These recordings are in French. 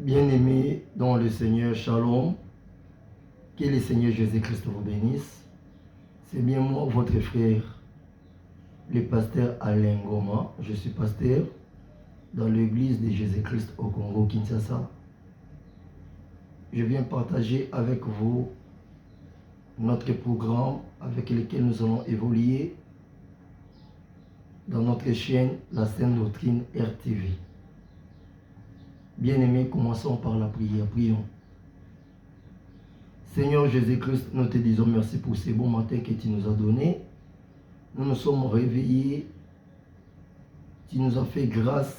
Bien-aimés dans le Seigneur, Shalom, que le Seigneur Jésus-Christ vous bénisse. C'est bien moi, votre frère, le pasteur Alain Goma. Je suis pasteur dans l'église de Jésus-Christ au Congo, Kinshasa. Je viens partager avec vous notre programme avec lequel nous allons évoluer dans notre chaîne La Sainte Doctrine RTV. Bien-aimés, commençons par la prière. Prions. Seigneur Jésus-Christ, nous te disons merci pour ces bons matins que tu nous as donnés. Nous nous sommes réveillés. Tu nous as fait grâce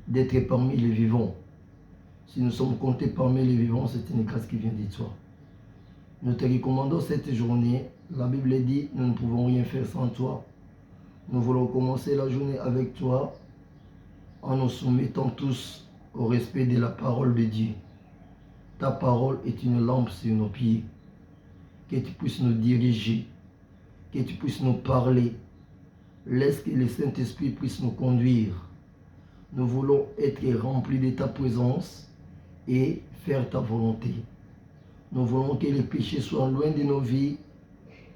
d'être parmi les vivants. Si nous sommes comptés parmi les vivants, c'est une grâce qui vient de toi. Nous te recommandons cette journée. La Bible dit, nous ne pouvons rien faire sans toi. Nous voulons commencer la journée avec toi en nous soumettant tous au respect de la parole de Dieu. Ta parole est une lampe sur nos pieds. Que tu puisses nous diriger, que tu puisses nous parler. Laisse que le Saint-Esprit puisse nous conduire. Nous voulons être remplis de ta présence et faire ta volonté. Nous voulons que les péchés soient loin de nos vies,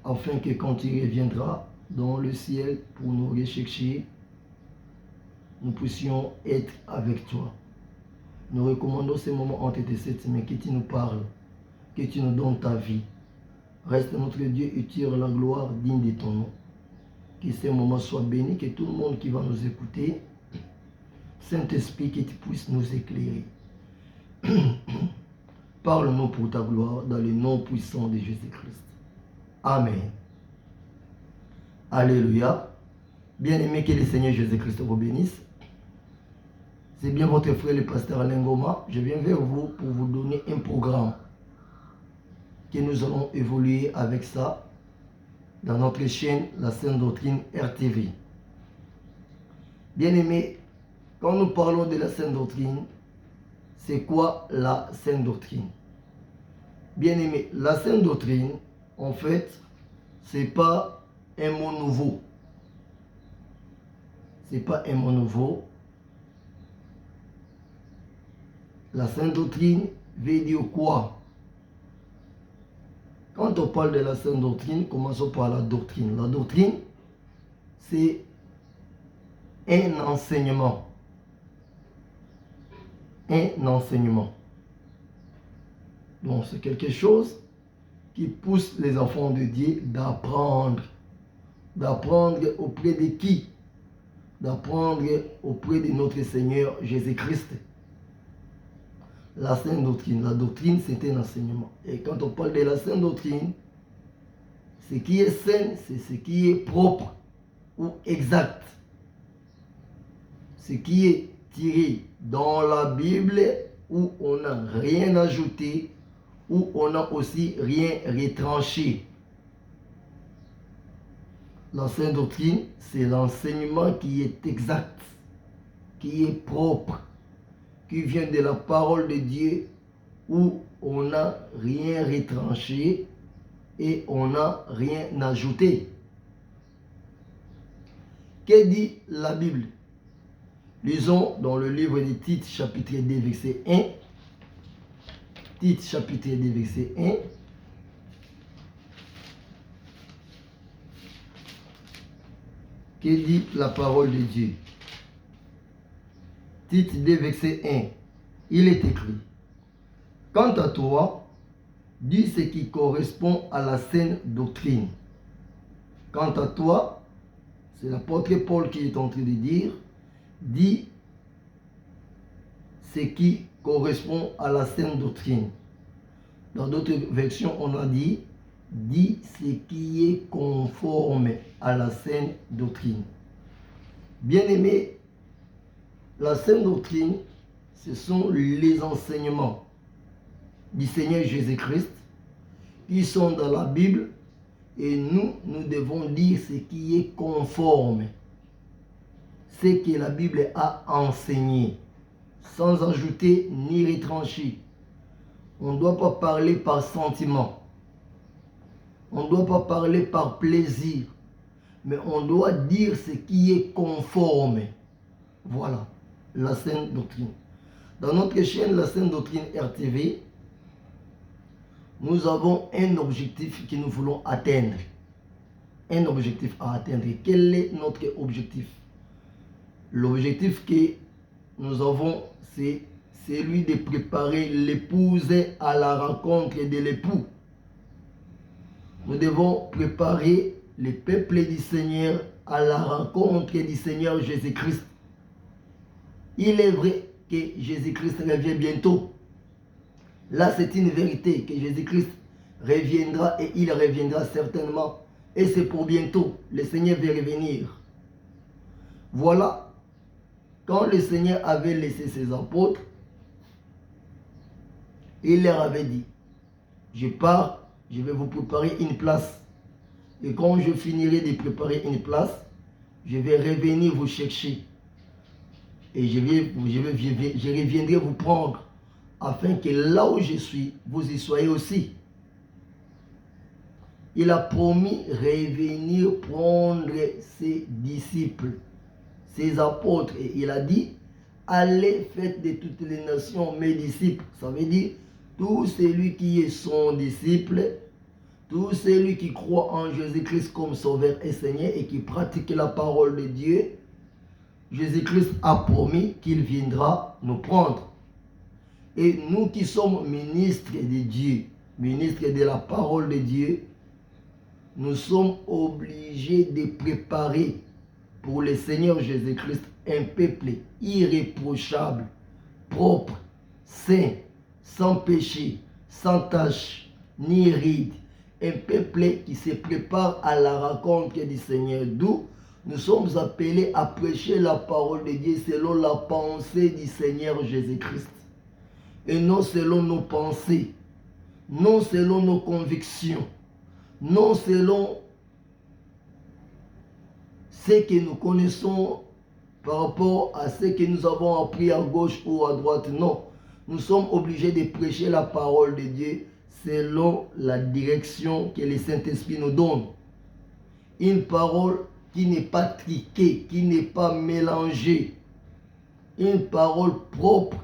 afin que quand tu reviendras dans le ciel pour nous rechercher, nous puissions être avec toi. Nous recommandons ces moments entre tes sept mains, que tu nous parles, que tu nous donnes ta vie. Reste notre Dieu et tire la gloire digne de ton nom. Que ces moments soient bénis, que tout le monde qui va nous écouter, Saint-Esprit, que tu puisses nous éclairer. Parle-nous pour ta gloire dans le nom puissant de Jésus-Christ. Amen. Alléluia. Bien-aimé, que le Seigneur Jésus-Christ vous bénisse. C'est bien votre frère le pasteur Alain Goma. Je viens vers vous pour vous donner un programme que nous allons évoluer avec ça dans notre chaîne La Sainte Doctrine RTV. Bien-aimés, quand nous parlons de la Sainte Doctrine, c'est quoi la Sainte Doctrine? Bien-aimés, la Sainte Doctrine, en fait, c'est pas un mot nouveau. C'est pas un mot nouveau. La Sainte Doctrine veut dire quoi? Quand on parle de la Sainte Doctrine, commençons par la doctrine. La doctrine, c'est un enseignement. Un enseignement. Donc c'est quelque chose qui pousse les enfants de Dieu d'apprendre. D'apprendre auprès de qui? D'apprendre auprès de notre Seigneur Jésus-Christ. La Sainte Doctrine. La doctrine, c'est un enseignement. Et quand on parle de la Sainte Doctrine, ce qui est saint, c'est ce qui est propre ou exact. Ce qui est tiré dans la Bible, où on n'a rien ajouté, où on n'a aussi rien retranché. La Sainte Doctrine, c'est l'enseignement qui est exact, qui est propre, qui vient de la parole de Dieu, où on n'a rien retranché et on n'a rien ajouté. Que dit la Bible? Lisons dans le livre de Tite, chapitre 2, verset 1. Tite, chapitre 2, verset 1. Que dit la parole de Dieu? Tite 2, verset 1. Il est écrit: quant à toi, dis ce qui correspond à la saine doctrine. Quant à toi, c'est l'apôtre Paul qui est en train de dire, dis ce qui correspond à la saine doctrine. Dans d'autres versions, on a dit, dis ce qui est conforme à la saine doctrine. Bien-aimés, la saine doctrine, ce sont les enseignements du Seigneur Jésus-Christ qui sont dans la Bible et nous devons dire ce qui est conforme, ce que la Bible a enseigné, sans ajouter ni retrancher. On ne doit pas parler par sentiment, on ne doit pas parler par plaisir, mais on doit dire ce qui est conforme. Voilà la sainte doctrine. Dans notre chaîne, la Sainte Doctrine RTV, nous avons un objectif que nous voulons atteindre. Un objectif à atteindre. Quel est notre objectif? L'objectif que nous avons, c'est celui de préparer l'épouse à la rencontre de l'époux. Nous devons préparer le peuple du Seigneur à la rencontre du Seigneur Jésus-Christ. Il est vrai que Jésus-Christ revient bientôt. Là, c'est une vérité que Jésus-Christ reviendra et il reviendra certainement. Et c'est pour bientôt. Le Seigneur va revenir. Voilà. Quand le Seigneur avait laissé ses apôtres, il leur avait dit, je pars, je vais vous préparer une place. Et quand je finirai de préparer une place, je vais revenir vous chercher. Et je reviendrai vous prendre, afin que là où je suis, vous y soyez aussi. Il a promis revenir prendre ses disciples, ses apôtres. Et il a dit, allez, faites de toutes les nations mes disciples. Ça veut dire, tout celui qui est son disciple, tout celui qui croit en Jésus-Christ comme Sauveur et Seigneur et qui pratique la parole de Dieu, Jésus-Christ a promis qu'il viendra nous prendre. Et nous qui sommes ministres de Dieu, ministres de la parole de Dieu, nous sommes obligés de préparer pour le Seigneur Jésus-Christ un peuple irréprochable, propre, saint, sans péché, sans tache, ni ride. Un peuple qui se prépare à la rencontre du Seigneur. D'où nous sommes appelés à prêcher la parole de Dieu selon la pensée du Seigneur Jésus-Christ. Et non selon nos pensées, non selon nos convictions, non selon ce que nous connaissons par rapport à ce que nous avons appris à gauche ou à droite. Non, nous sommes obligés de prêcher la parole de Dieu selon la direction que le Saint-Esprit nous donne. Une parole qui n'est pas triquée, qui n'est pas mélangée. Une parole propre,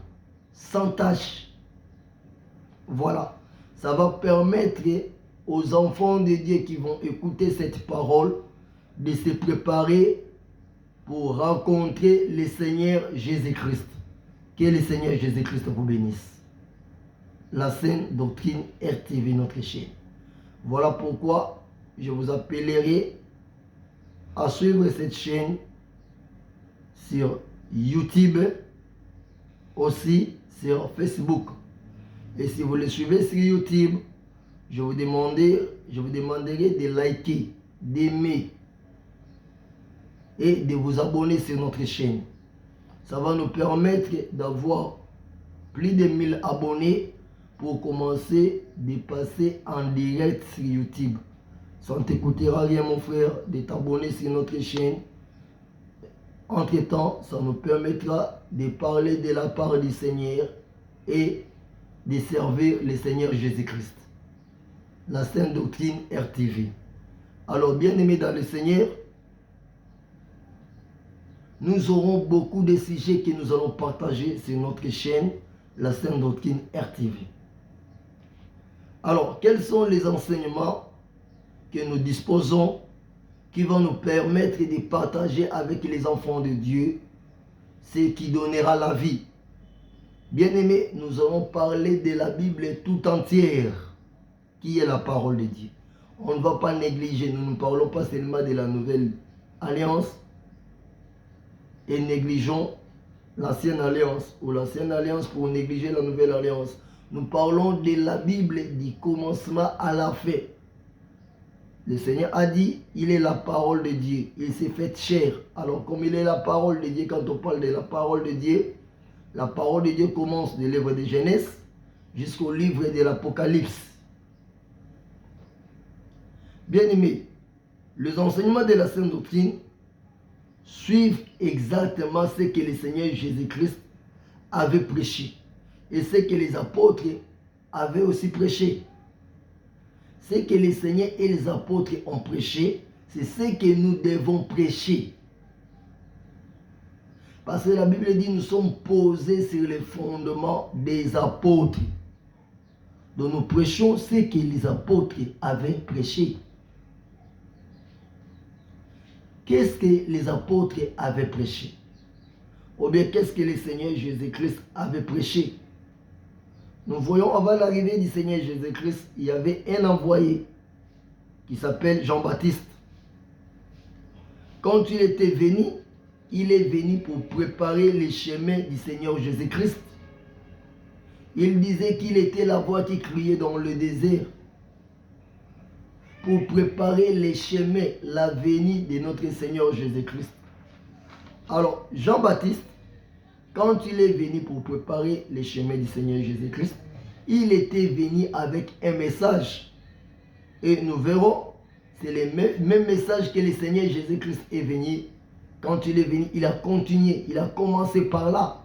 sans tache. Voilà. Ça va permettre aux enfants de Dieu qui vont écouter cette parole de se préparer pour rencontrer le Seigneur Jésus-Christ. Que le Seigneur Jésus-Christ vous bénisse. La Sainte Doctrine RTV, notre chaîne. Voilà pourquoi je vous appellerai à suivre cette chaîne sur YouTube, aussi sur Facebook. Et si vous le suivez sur YouTube, je vous demanderai de liker, d'aimer et de vous abonner sur notre chaîne. Ça va nous permettre d'avoir plus de 1000 abonnés pour commencer de passer en direct sur YouTube. Ça ne te coûtera rien, mon frère, de t'abonner sur notre chaîne. Entre-temps, ça nous permettra de parler de la part du Seigneur et de servir le Seigneur Jésus-Christ. La Sainte Doctrine RTV. Alors, bien-aimés dans le Seigneur, nous aurons beaucoup de sujets que nous allons partager sur notre chaîne, la Sainte Doctrine RTV. Alors, quels sont les enseignements que nous disposons qui vont nous permettre de partager avec les enfants de Dieu ce qui donnera la vie? Bien-aimés, nous allons parler de la Bible tout entière, qui est la parole de Dieu. On ne va pas négliger, nous ne parlons pas seulement de la nouvelle alliance et négligeons l'ancienne alliance, ou l'ancienne alliance pour négliger la nouvelle alliance. Nous parlons de la Bible du commencement à la fin. Le Seigneur a dit, il est la parole de Dieu, il s'est fait chair. Alors comme il est la parole de Dieu, quand on parle de la parole de Dieu, la parole de Dieu commence de l'livre de Genèse jusqu'au livre de l'Apocalypse. Bien-aimés, les enseignements de la Sainte Doctrine suivent exactement ce que le Seigneur Jésus-Christ avait prêché et ce que les apôtres avaient aussi prêché. Ce que le Seigneur et les apôtres ont prêché, c'est ce que nous devons prêcher. Parce que la Bible dit nous sommes posés sur les fondements des apôtres. Donc nous prêchons ce que les apôtres avaient prêché. Qu'est-ce que les apôtres avaient prêché? Ou bien qu'est-ce que le Seigneur Jésus-Christ avait prêché? Nous voyons avant l'arrivée du Seigneur Jésus-Christ, il y avait un envoyé qui s'appelle Jean-Baptiste. Quand il était venu, il est venu pour préparer les chemins du Seigneur Jésus-Christ. Il disait qu'il était la voix qui criait dans le désert pour préparer les chemins, la venue de notre Seigneur Jésus-Christ. Alors, Jean-Baptiste, quand il est venu pour préparer les chemins du Seigneur Jésus-Christ, il était venu avec un message. Et nous verrons, c'est le même message que le Seigneur Jésus-Christ est venu. Quand il est venu, il a continué, il a commencé par là.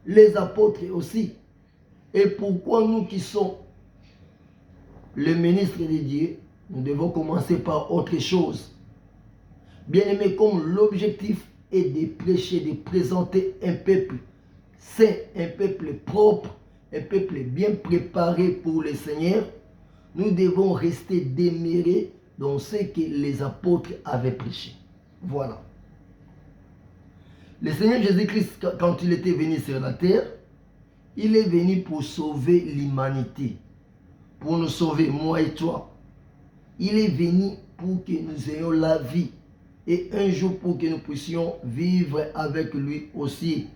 Les apôtres aussi. Et pourquoi nous qui sommes les ministres de Dieu, nous devons commencer par autre chose. Bien aimé, comme l'objectif est de prêcher, de présenter un peuple saint, un peuple propre, un peuple bien préparé pour le Seigneur, nous devons rester demeurés dans ce que les apôtres avaient prêché. Voilà. Le Seigneur Jésus-Christ, quand il était venu sur la terre, il est venu pour sauver l'humanité, pour nous sauver, moi et toi. Il est venu pour que nous ayons la vie et un jour pour que nous puissions vivre avec lui aussi.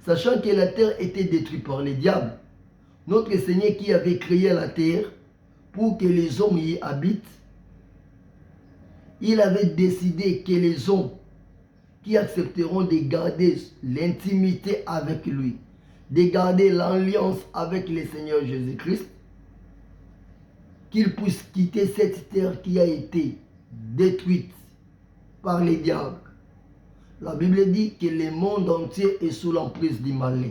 Sachant que la terre était détruite par les diables, notre Seigneur qui avait créé la terre pour que les hommes y habitent, il avait décidé que les hommes qui accepteront de garder l'intimité avec lui, de garder l'alliance avec le Seigneur Jésus-Christ, qu'ils puissent quitter cette terre qui a été détruite par les diables. La Bible dit que le monde entier est sous l'emprise du malin.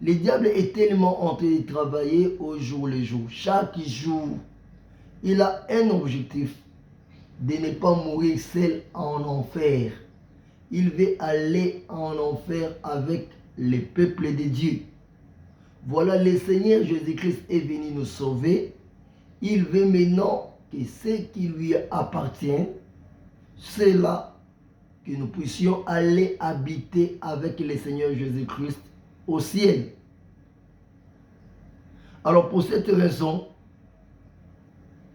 Le diable est tellement en train de travailler au jour le jour. Chaque jour, il a un objectif, de ne pas mourir seul en enfer. Il veut aller en enfer avec le peuple de Dieu. Voilà, le Seigneur Jésus-Christ est venu nous sauver. Il veut maintenant que ce qui lui appartient, c'est là que nous puissions aller habiter avec le Seigneur Jésus-Christ au ciel. Alors pour cette raison,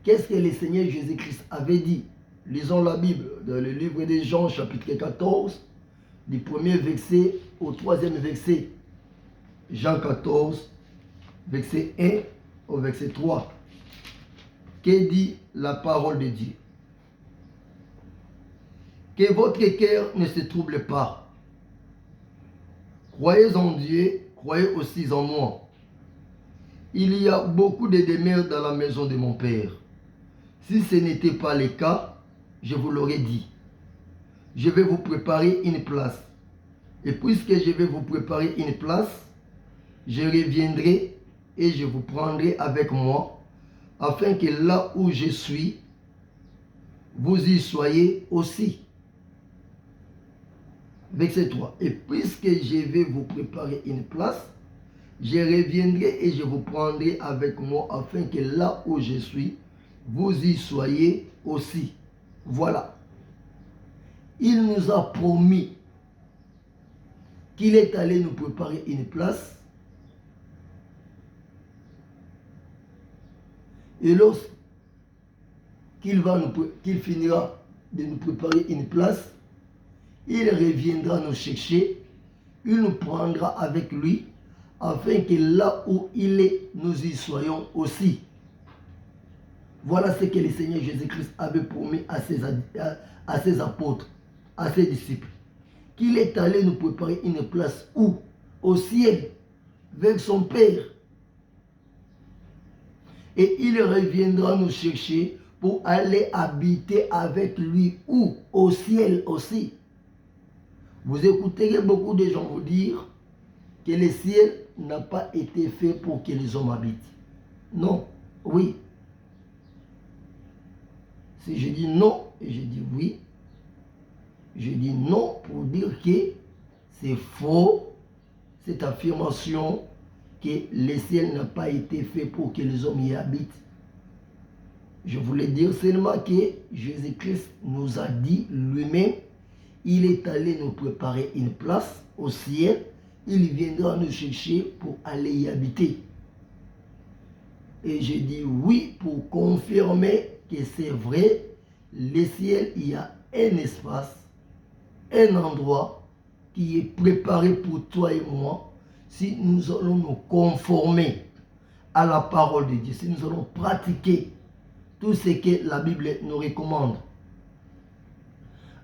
qu'est-ce que le Seigneur Jésus-Christ avait dit? Lisons la Bible dans le livre de Jean chapitre 14, du premier verset au troisième verset. Jean 14, verset 1 au verset 3. Que dit la parole de Dieu? Que votre cœur ne se trouble pas. Croyez en Dieu, croyez aussi en moi. Il y a beaucoup de demeures dans la maison de mon Père. Si ce n'était pas le cas, je vous l'aurais dit. Je vais vous préparer une place. Et puisque je vais vous préparer une place, je reviendrai et je vous prendrai avec moi, afin que là où je suis, vous y soyez aussi. Verset 3. Et puisque je vais vous préparer une place, je reviendrai et je vous prendrai avec moi, afin que là où je suis, vous y soyez aussi. Voilà. Il nous a promis qu'il est allé nous préparer une place. Et lorsqu'il finira de nous préparer une place, il reviendra nous chercher, il nous prendra avec lui, afin que là où il est, nous y soyons aussi. Voilà ce que le Seigneur Jésus-Christ avait promis à ses apôtres, à ses disciples. Qu'il est allé nous préparer une place où? Au ciel, vers son Père. Et il reviendra nous chercher pour aller habiter avec lui où? Au ciel aussi. Vous écouterez beaucoup de gens vous dire que le ciel n'a pas été fait pour que les hommes habitent. Non, oui. Si je dis non et je dis oui, je dis non pour dire que C'est faux, cette affirmation que le ciel n'a pas été fait pour que les hommes y habitent. Je voulais dire seulement que Jésus-Christ nous a dit lui-même, il est allé nous préparer une place au ciel, il viendra nous chercher pour aller y habiter. Et j'ai dit oui pour confirmer que c'est vrai, le ciel, il y a un espace, un endroit qui est préparé pour toi et moi, si nous allons nous conformer à la parole de Dieu, si nous allons pratiquer tout ce que la Bible nous recommande.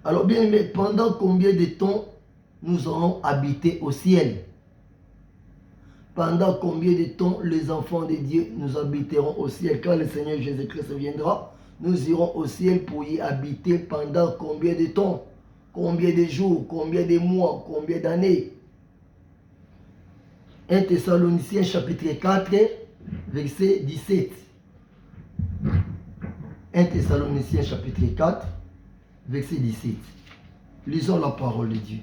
Alors bien aimé, pendant combien de temps nous allons habiter au ciel? Pendant combien de temps les enfants de Dieu nous habiteront au ciel? Quand le Seigneur Jésus-Christ viendra, nous irons au ciel pour y habiter pendant combien de temps? Combien de jours? Combien de mois? Combien d'années? 1 Thessaloniciens chapitre 4, verset 17. 1 Thessaloniciens chapitre 4, verset 17. Lisons la parole de Dieu.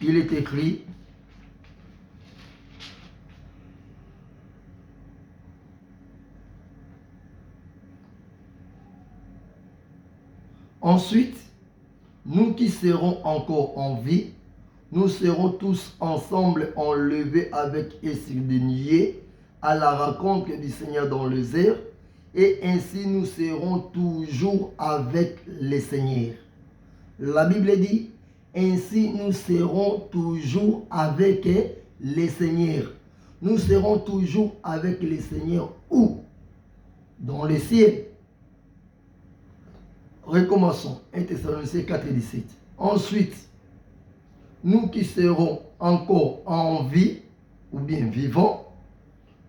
Il est écrit, ensuite, nous qui serons encore en vie, nous serons tous ensemble enlevés avec eux sur des nuées à la rencontre du Seigneur dans les airs, et ainsi nous serons toujours avec le Seigneur. La Bible dit, ainsi nous serons toujours avec le Seigneur. Nous serons toujours avec le Seigneur où? Dans le ciel. Recommençons. 1 Thessaloniciens 4 et 17. Ensuite, nous qui serons encore en vie, ou bien vivants,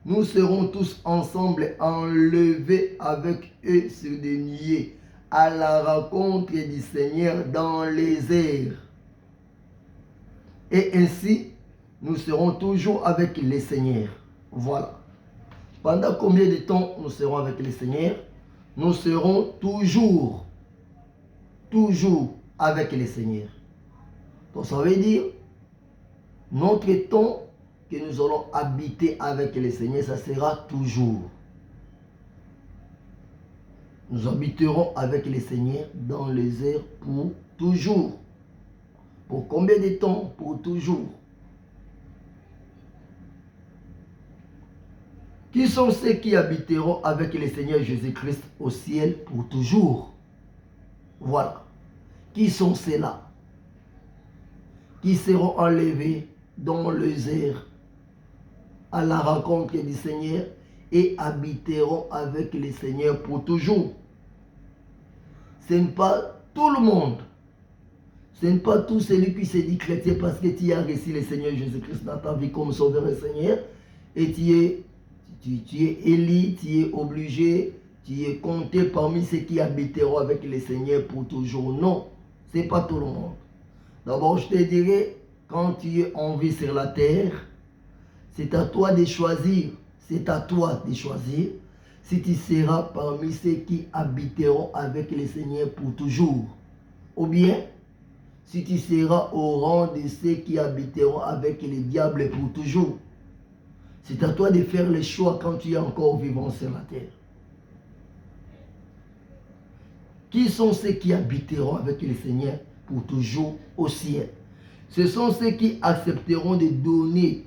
nous serons tous ensemble enlevés avec eux sur des nuées à la rencontre du Seigneur dans les airs. Et ainsi, nous serons toujours avec le Seigneur. Voilà. Pendant combien de temps nous serons avec le Seigneur? Nous serons toujours avec le Seigneur. Donc ça veut dire, notre temps que nous allons habiter avec le Seigneur, ça sera toujours. Nous habiterons avec le Seigneur dans les airs pour toujours. Pour combien de temps? Pour toujours. Qui sont ceux qui habiteront avec le Seigneur Jésus-Christ au ciel pour toujours? Voilà. Qui sont ceux-là? Qui seront enlevés dans les airs à la rencontre du Seigneur et habiteront avec le Seigneur pour toujours. Ce n'est pas tout le monde. Ce n'est pas tout celui qui se dit chrétien parce que tu as reçu le Seigneur Jésus-Christ dans ta vie comme sauveur et Seigneur et tu es élu, tu es obligé, tu es compté parmi ceux qui habiteront avec le Seigneur pour toujours. Non, ce n'est pas tout le monde. D'abord, je te dirais, quand tu es en vie sur la terre, c'est à toi de choisir. C'est à toi de choisir si tu seras parmi ceux qui habiteront avec le Seigneur pour toujours. Ou bien, si tu seras au rang de ceux qui habiteront avec le diable pour toujours. C'est à toi de faire le choix quand tu es encore vivant sur la terre. Qui sont ceux qui habiteront avec le Seigneur pour toujours au ciel? Ce sont ceux qui accepteront de donner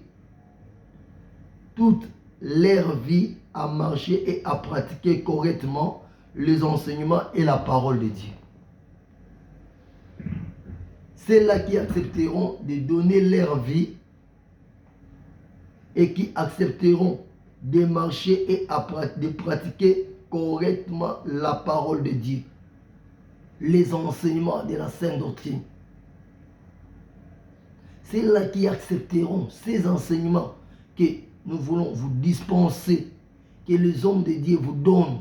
toute leur vie à marcher et à pratiquer correctement les enseignements et la parole de Dieu. Ceux-là qui accepteront de donner leur vie et qui accepteront de marcher et de pratiquer correctement la parole de Dieu, les enseignements de la Sainte Doctrine. Ceux-là qui accepteront ces enseignements que nous voulons vous dispenser, que les hommes de Dieu vous donnent.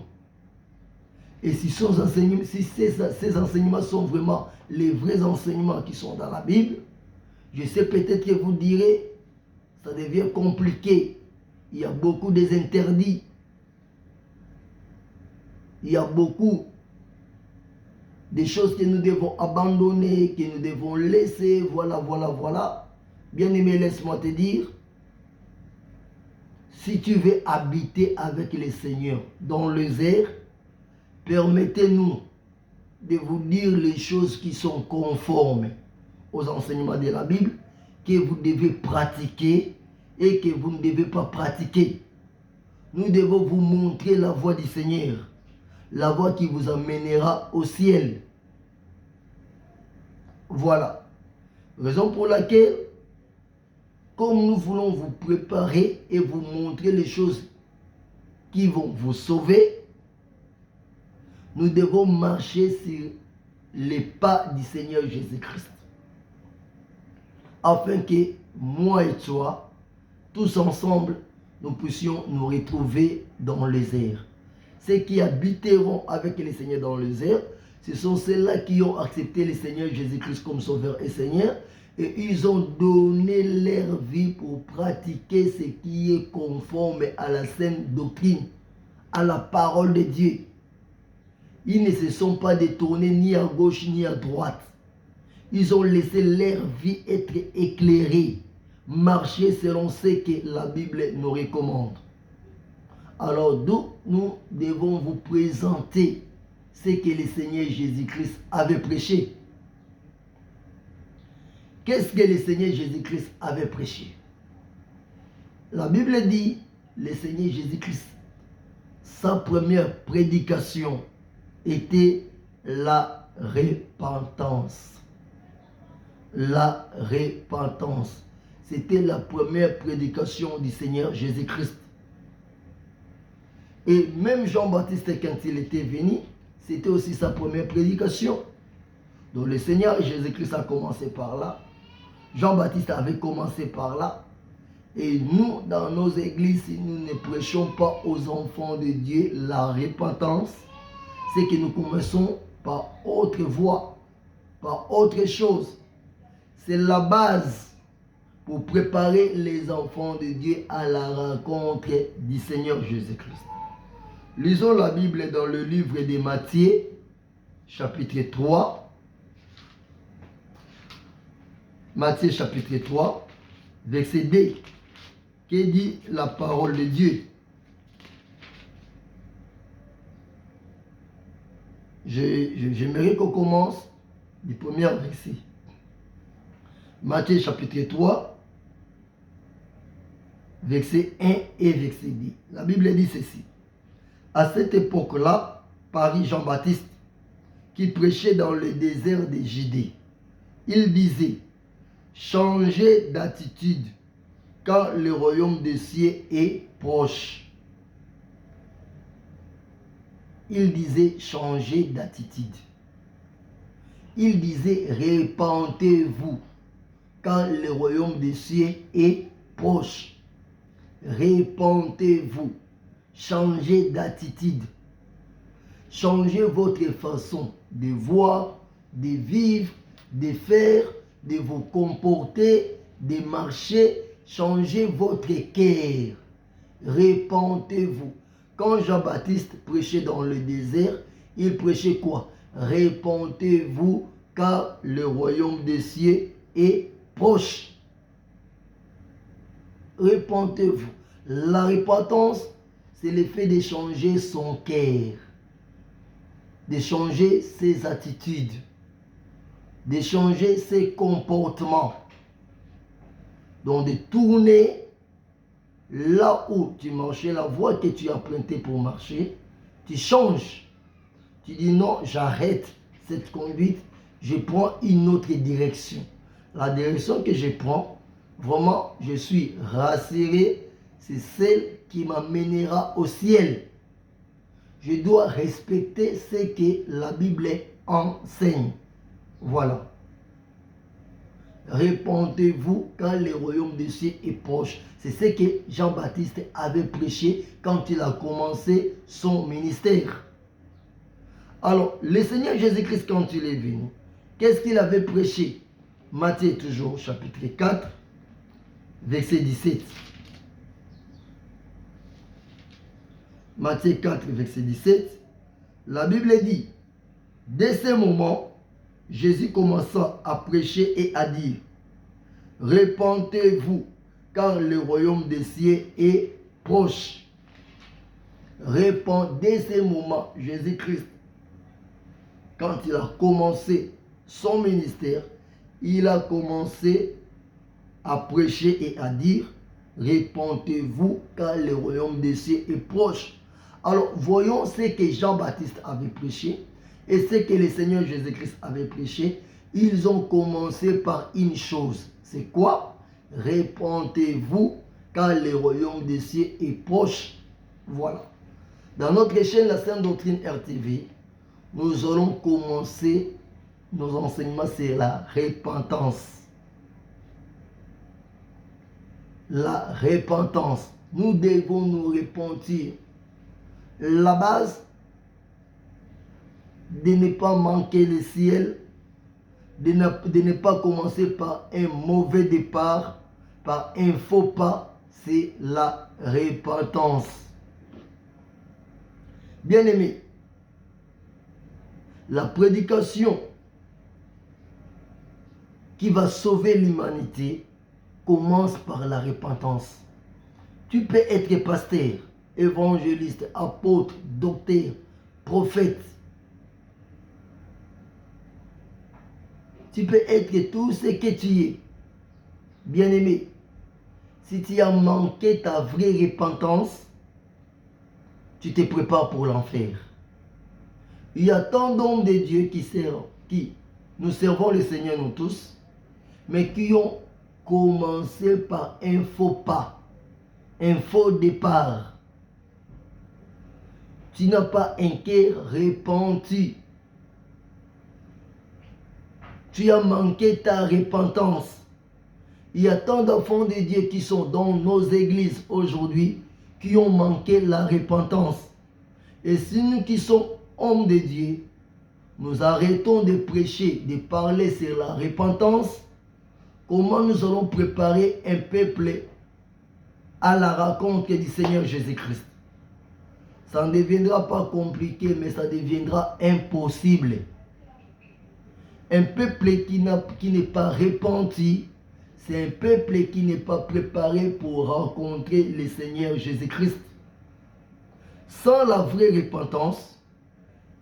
Et si ces enseignements sont vraiment les vrais enseignements qui sont dans la Bible, je sais peut-être que vous direz, ça devient compliqué. Il y a beaucoup d'interdits. Il y a beaucoup des choses que nous devons abandonner, que nous devons laisser, voilà. Bien-aimé, laisse-moi te dire, si tu veux habiter avec le Seigneur dans les airs, permettez-nous de vous dire les choses qui sont conformes aux enseignements de la Bible, que vous devez pratiquer et que vous ne devez pas pratiquer. Nous devons vous montrer la voie du Seigneur, la voie qui vous amènera au ciel. Voilà. Raison pour laquelle, comme nous voulons vous préparer et vous montrer les choses qui vont vous sauver, nous devons marcher sur les pas du Seigneur Jésus-Christ. Afin que moi et toi, tous ensemble, nous puissions nous retrouver dans les airs. Ceux qui habiteront avec le Seigneur dans les airs, ce sont ceux-là qui ont accepté le Seigneur Jésus-Christ comme Sauveur et Seigneur, et ils ont donné leur vie pour pratiquer ce qui est conforme à la sainte doctrine, à la parole de Dieu. Ils ne se sont pas détournés ni à gauche ni à droite. Ils ont laissé leur vie être éclairée, marcher selon ce que la Bible nous recommande. Alors nous devons vous présenter ce que le Seigneur Jésus-Christ avait prêché. Qu'est-ce que le Seigneur Jésus-Christ avait prêché? La Bible dit, le Seigneur Jésus-Christ, sa première prédication était la repentance. La repentance. C'était la première prédication du Seigneur Jésus-Christ. Et même Jean-Baptiste, quand il était venu, c'était aussi sa première prédication. Donc le Seigneur Jésus-Christ a commencé par là. Jean-Baptiste avait commencé par là. Et nous, dans nos églises, si nous ne prêchons pas aux enfants de Dieu la repentance, c'est que nous commençons par autre voie, par autre chose. C'est la base pour préparer les enfants de Dieu à la rencontre du Seigneur Jésus-Christ. Lisons la Bible dans le livre de Matthieu, chapitre 3. Matthieu, chapitre 3, verset 2. Que dit la parole de Dieu? J'aimerais qu'on commence du premier verset. Matthieu chapitre 3, verset 1 et verset 2. La Bible dit ceci. À cette époque-là, parut Jean-Baptiste, qui prêchait dans le désert de Judée. Il disait, changez d'attitude, car le royaume des cieux est proche. Il disait, changez d'attitude. Il disait, repentez-vous, car le royaume des cieux est proche. Repentez-vous. Changez d'attitude. Changez votre façon de voir, de vivre, de faire, de vous comporter, de marcher. Changez votre cœur. Repentez-vous. Quand Jean-Baptiste prêchait dans le désert, il prêchait quoi? Repentez-vous, car le royaume des cieux est proche. Repentez-vous. La repentance, c'est le fait de changer son cœur, de changer ses attitudes, de changer ses comportements. Donc de tourner là où tu marchais, la voie que tu as empruntée pour marcher, tu changes. Tu dis non, j'arrête cette conduite, je prends une autre direction. La direction que je prends, vraiment, je suis rassuré, c'est celle qui m'amènera au ciel. Je dois respecter ce que la Bible enseigne. Voilà. Repentez-vous quand le royaume des cieux est proche. C'est ce que Jean-Baptiste avait prêché quand il a commencé son ministère. Alors, le Seigneur Jésus-Christ, quand il est venu, qu'est-ce qu'il avait prêché? Matthieu toujours, chapitre 4, verset 17. Matthieu 4, verset 17. La Bible dit, Dès ce moment, Jésus commença à prêcher et à dire, répentez-vous, car le royaume des cieux est proche. Dès ce moment, Jésus-Christ, quand il a commencé son ministère, il a commencé à prêcher et à dire, répentez-vous, car le royaume des cieux est proche. Alors, voyons ce que Jean-Baptiste avait prêché et ce que le Seigneur Jésus-Christ avait prêché. Ils ont commencé par une chose. C'est quoi? Répentez-vous, car le royaume des cieux est proche. Voilà. Dans notre chaîne, la Sainte Doctrine RTV, nous allons commencer nos enseignements sur la repentance. La repentance. Nous devons nous repentir. La base de ne pas manquer le ciel, de ne pas commencer par un mauvais départ, par un faux pas, c'est la repentance. Bien-aimés, la prédication qui va sauver l'humanité commence par la repentance. Tu peux être pasteur, évangéliste, apôtre, docteur, prophète. Tu peux être tout ce que tu es. Bien-aimé, si tu as manqué ta vraie repentance, tu te prépares pour l'enfer. Il y a tant d'hommes de Dieu qui nous servons le Seigneur nous tous, mais qui ont commencé par un faux pas, un faux départ. Tu n'as pas un cœur repenti. Tu as manqué ta repentance. Il y a tant d'enfants de Dieu qui sont dans nos églises aujourd'hui qui ont manqué la repentance. Et si nous qui sommes hommes de Dieu, nous arrêtons de prêcher, de parler sur la repentance, comment nous allons préparer un peuple à la rencontre du Seigneur Jésus-Christ? Ça ne deviendra pas compliqué, mais ça deviendra impossible. Un peuple qui n'est pas repenti, c'est un peuple qui n'est pas préparé pour rencontrer le Seigneur Jésus-Christ. Sans la vraie repentance,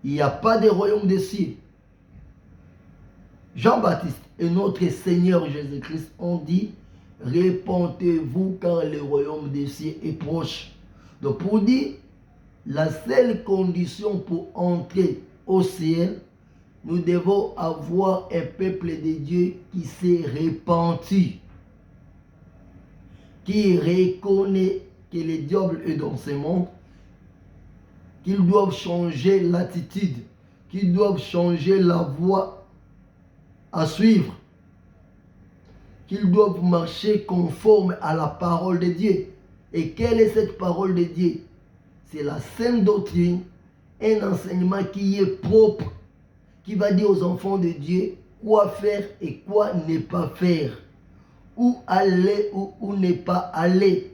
il n'y a pas de royaume des cieux. Jean-Baptiste et notre Seigneur Jésus-Christ ont dit, répentez-vous car le royaume des cieux est proche. Donc pour dire, la seule condition pour entrer au ciel, nous devons avoir un peuple de Dieu qui s'est repenti, qui reconnaît que le diable est dans ce monde, qu'ils doivent changer l'attitude, qu'ils doivent changer la voie à suivre, qu'ils doivent marcher conforme à la parole de Dieu. Et quelle est cette parole de Dieu? C'est la sainte doctrine, un enseignement qui est propre, qui va dire aux enfants de Dieu quoi faire et quoi ne pas faire, où aller ou où ne pas aller,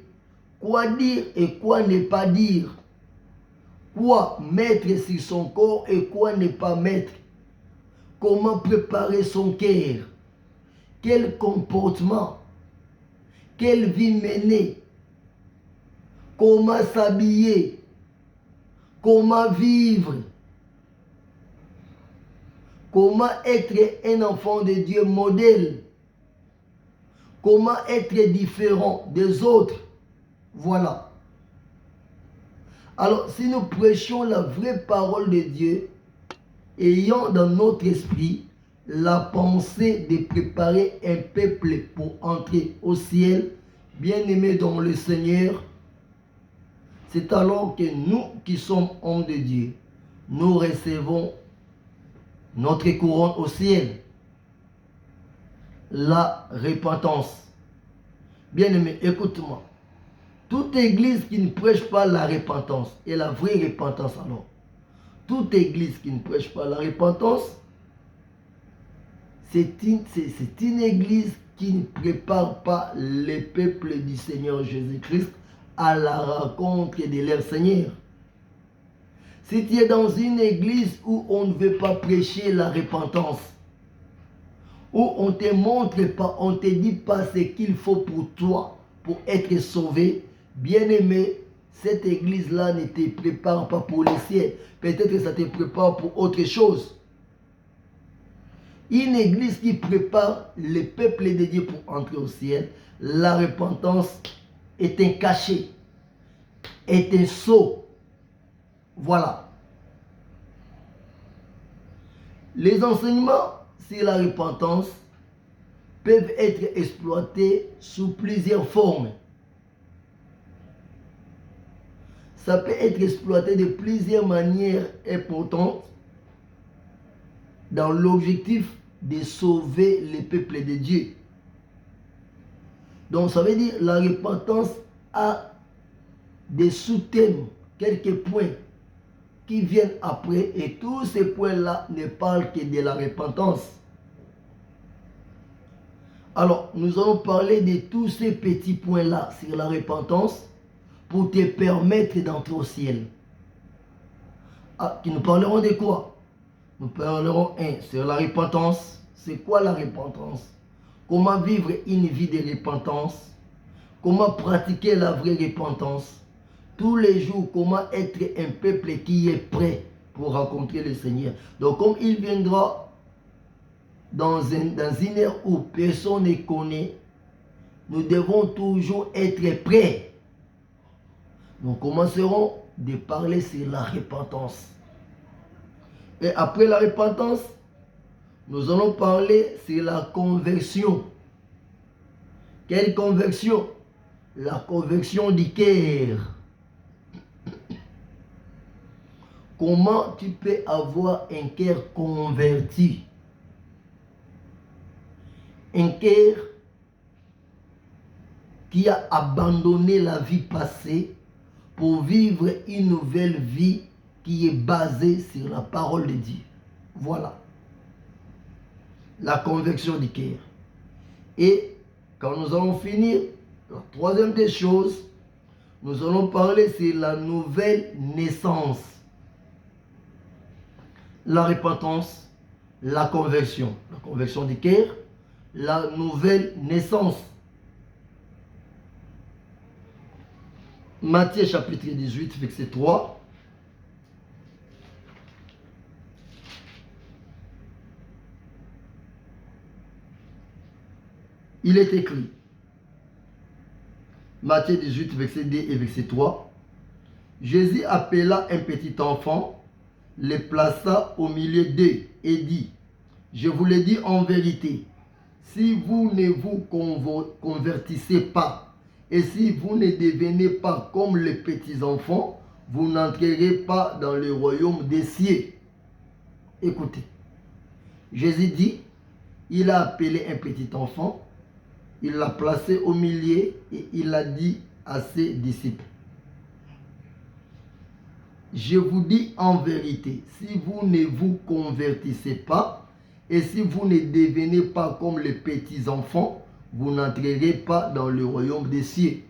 quoi dire et quoi ne pas dire, quoi mettre sur son corps et quoi ne pas mettre, comment préparer son cœur, quel comportement, quelle vie mener, comment s'habiller, comment vivre, comment être un enfant de Dieu modèle, comment être différent des autres. Voilà. Alors, si nous prêchons la vraie parole de Dieu, ayant dans notre esprit la pensée de préparer un peuple pour entrer au ciel, bien-aimés dans le Seigneur, c'est alors que nous qui sommes hommes de Dieu, nous recevons notre couronne au ciel, la repentance. Bien-aimé, écoute-moi. Toute église qui ne prêche pas la repentance, et la vraie repentance alors, toute église qui ne prêche pas la repentance, c'est une église qui ne prépare pas le peuple du Seigneur Jésus-Christ à la rencontre de leur Seigneur. Si tu es dans une église où on ne veut pas prêcher la repentance, où on ne te montre pas, on ne te dit pas ce qu'il faut pour toi, pour être sauvé, bien-aimé, cette église-là ne te prépare pas pour le ciel. Peut-être que ça te prépare pour autre chose. Une église qui prépare le peuple de Dieu pour entrer au ciel, la repentance est un cachet, est un sceau. Voilà. Les enseignements sur la repentance peuvent être exploités sous plusieurs formes. Ça peut être exploité de plusieurs manières importantes dans l'objectif de sauver le peuple de Dieu. Donc ça veut dire la repentance a des sous-thèmes, quelques points qui viennent après, et tous ces points-là ne parlent que de la repentance. Alors, nous allons parler de tous ces petits points-là sur la repentance pour te permettre d'entrer au ciel. Nous parlerons de quoi? Nous parlerons sur la repentance. C'est quoi la repentance? Comment vivre une vie de repentance? Comment pratiquer la vraie repentance? Tous les jours, comment être un peuple qui est prêt pour rencontrer le Seigneur. Donc, comme il viendra dans une heure où personne ne connaît, nous devons toujours être prêts. Nous commencerons de parler sur la repentance. Et après la repentance, nous allons parler sur la conversion. Quelle conversion? La conversion du cœur. Comment tu peux avoir un cœur converti? Un cœur qui a abandonné la vie passée pour vivre une nouvelle vie qui est basée sur la parole de Dieu. Voilà. La conversion du cœur. Et quand nous allons finir, la troisième des choses, nous allons parler sur la nouvelle naissance. La repentance, la conversion du cœur, la nouvelle naissance. Matthieu chapitre 18, verset 3. Il est écrit, Matthieu 18, verset 2 et verset 3. Jésus appela un petit enfant, le plaça au milieu d'eux et dit, je vous le dis en vérité, si vous ne vous convertissez pas et si vous ne devenez pas comme les petits enfants, vous n'entrerez pas dans le royaume des cieux. Écoutez, Jésus dit, il a appelé un petit enfant, il l'a placé au milieu et il a dit à ses disciples, je vous dis en vérité, si vous ne vous convertissez pas et si vous ne devenez pas comme les petits enfants, vous n'entrerez pas dans le royaume des cieux.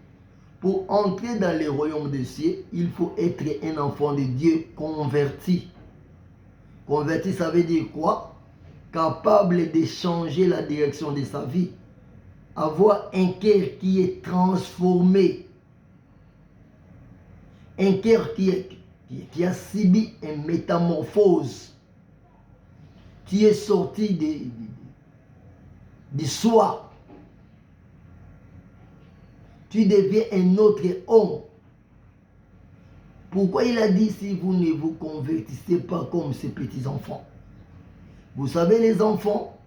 Pour entrer dans le royaume des cieux, il faut être un enfant de Dieu converti. Converti, ça veut dire quoi? Capable de changer la direction de sa vie. Avoir un cœur qui est transformé. Un cœur qui a subi une métamorphose. Qui est sorti de soi. Tu deviens un autre homme. Pourquoi il a dit si vous ne vous convertissez pas comme ces petits enfants? Vous savez, les enfants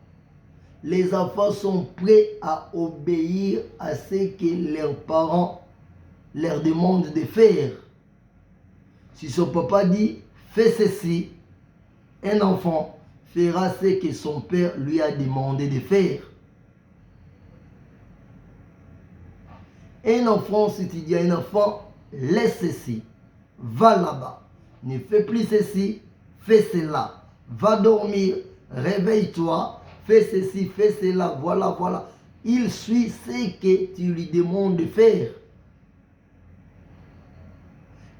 sont prêts à obéir à ce que leurs parents leur demandent de faire. Si son papa dit fais ceci, un enfant fera ce que son père lui a demandé de faire. Un enfant, si tu dis à un enfant, laisse ceci, va là-bas, ne fais plus ceci, fais cela, va dormir, réveille-toi, fais ceci, fais cela, voilà, voilà. Il suit ce que tu lui demandes de faire.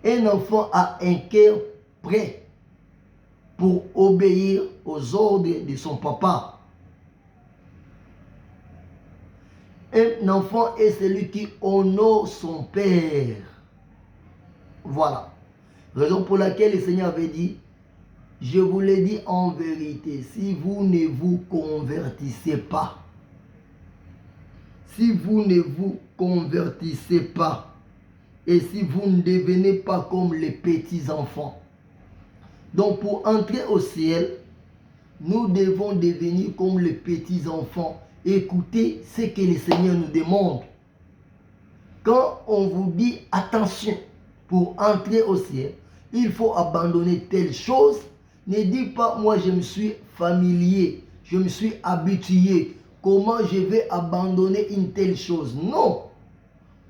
Un enfant a un cœur prêt pour obéir aux ordres de son papa. Un enfant est celui qui honore son père. Voilà. Raison pour laquelle le Seigneur avait dit, je vous l'ai dit en vérité, si vous ne vous convertissez pas, si vous ne vous convertissez pas, et si vous ne devenez pas comme les petits enfants. Donc pour entrer au ciel, nous devons devenir comme les petits enfants. Écoutez ce que le Seigneur nous demande. Quand on vous dit attention, pour entrer au ciel, il faut abandonner telle chose. Ne dites pas, moi je me suis familier, je me suis habitué. Comment je vais abandonner une telle chose? Non.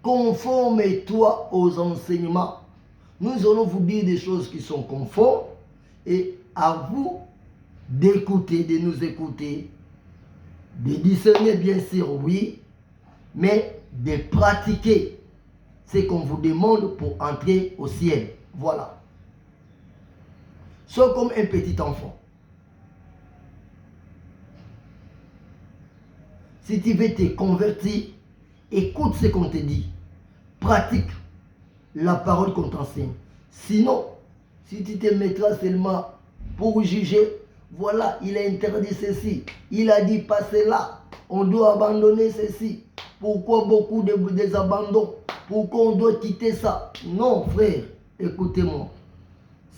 Conforme-toi aux enseignements. Nous allons vous dire des choses qui sont conformes et à vous d'écouter, de nous écouter, de discerner bien sûr, oui, mais de pratiquer ce qu'on vous demande pour entrer au ciel. Voilà. Sois comme un petit enfant. Si tu veux te convertir, écoute ce qu'on te dit. Pratique la parole qu'on t'enseigne. Sinon, si tu te mettras seulement pour juger, voilà, il a interdit ceci, il a dit pas cela, on doit abandonner ceci. Pourquoi beaucoup de désabandons? Pourquoi on doit quitter ça? Non, frère, écoutez-moi.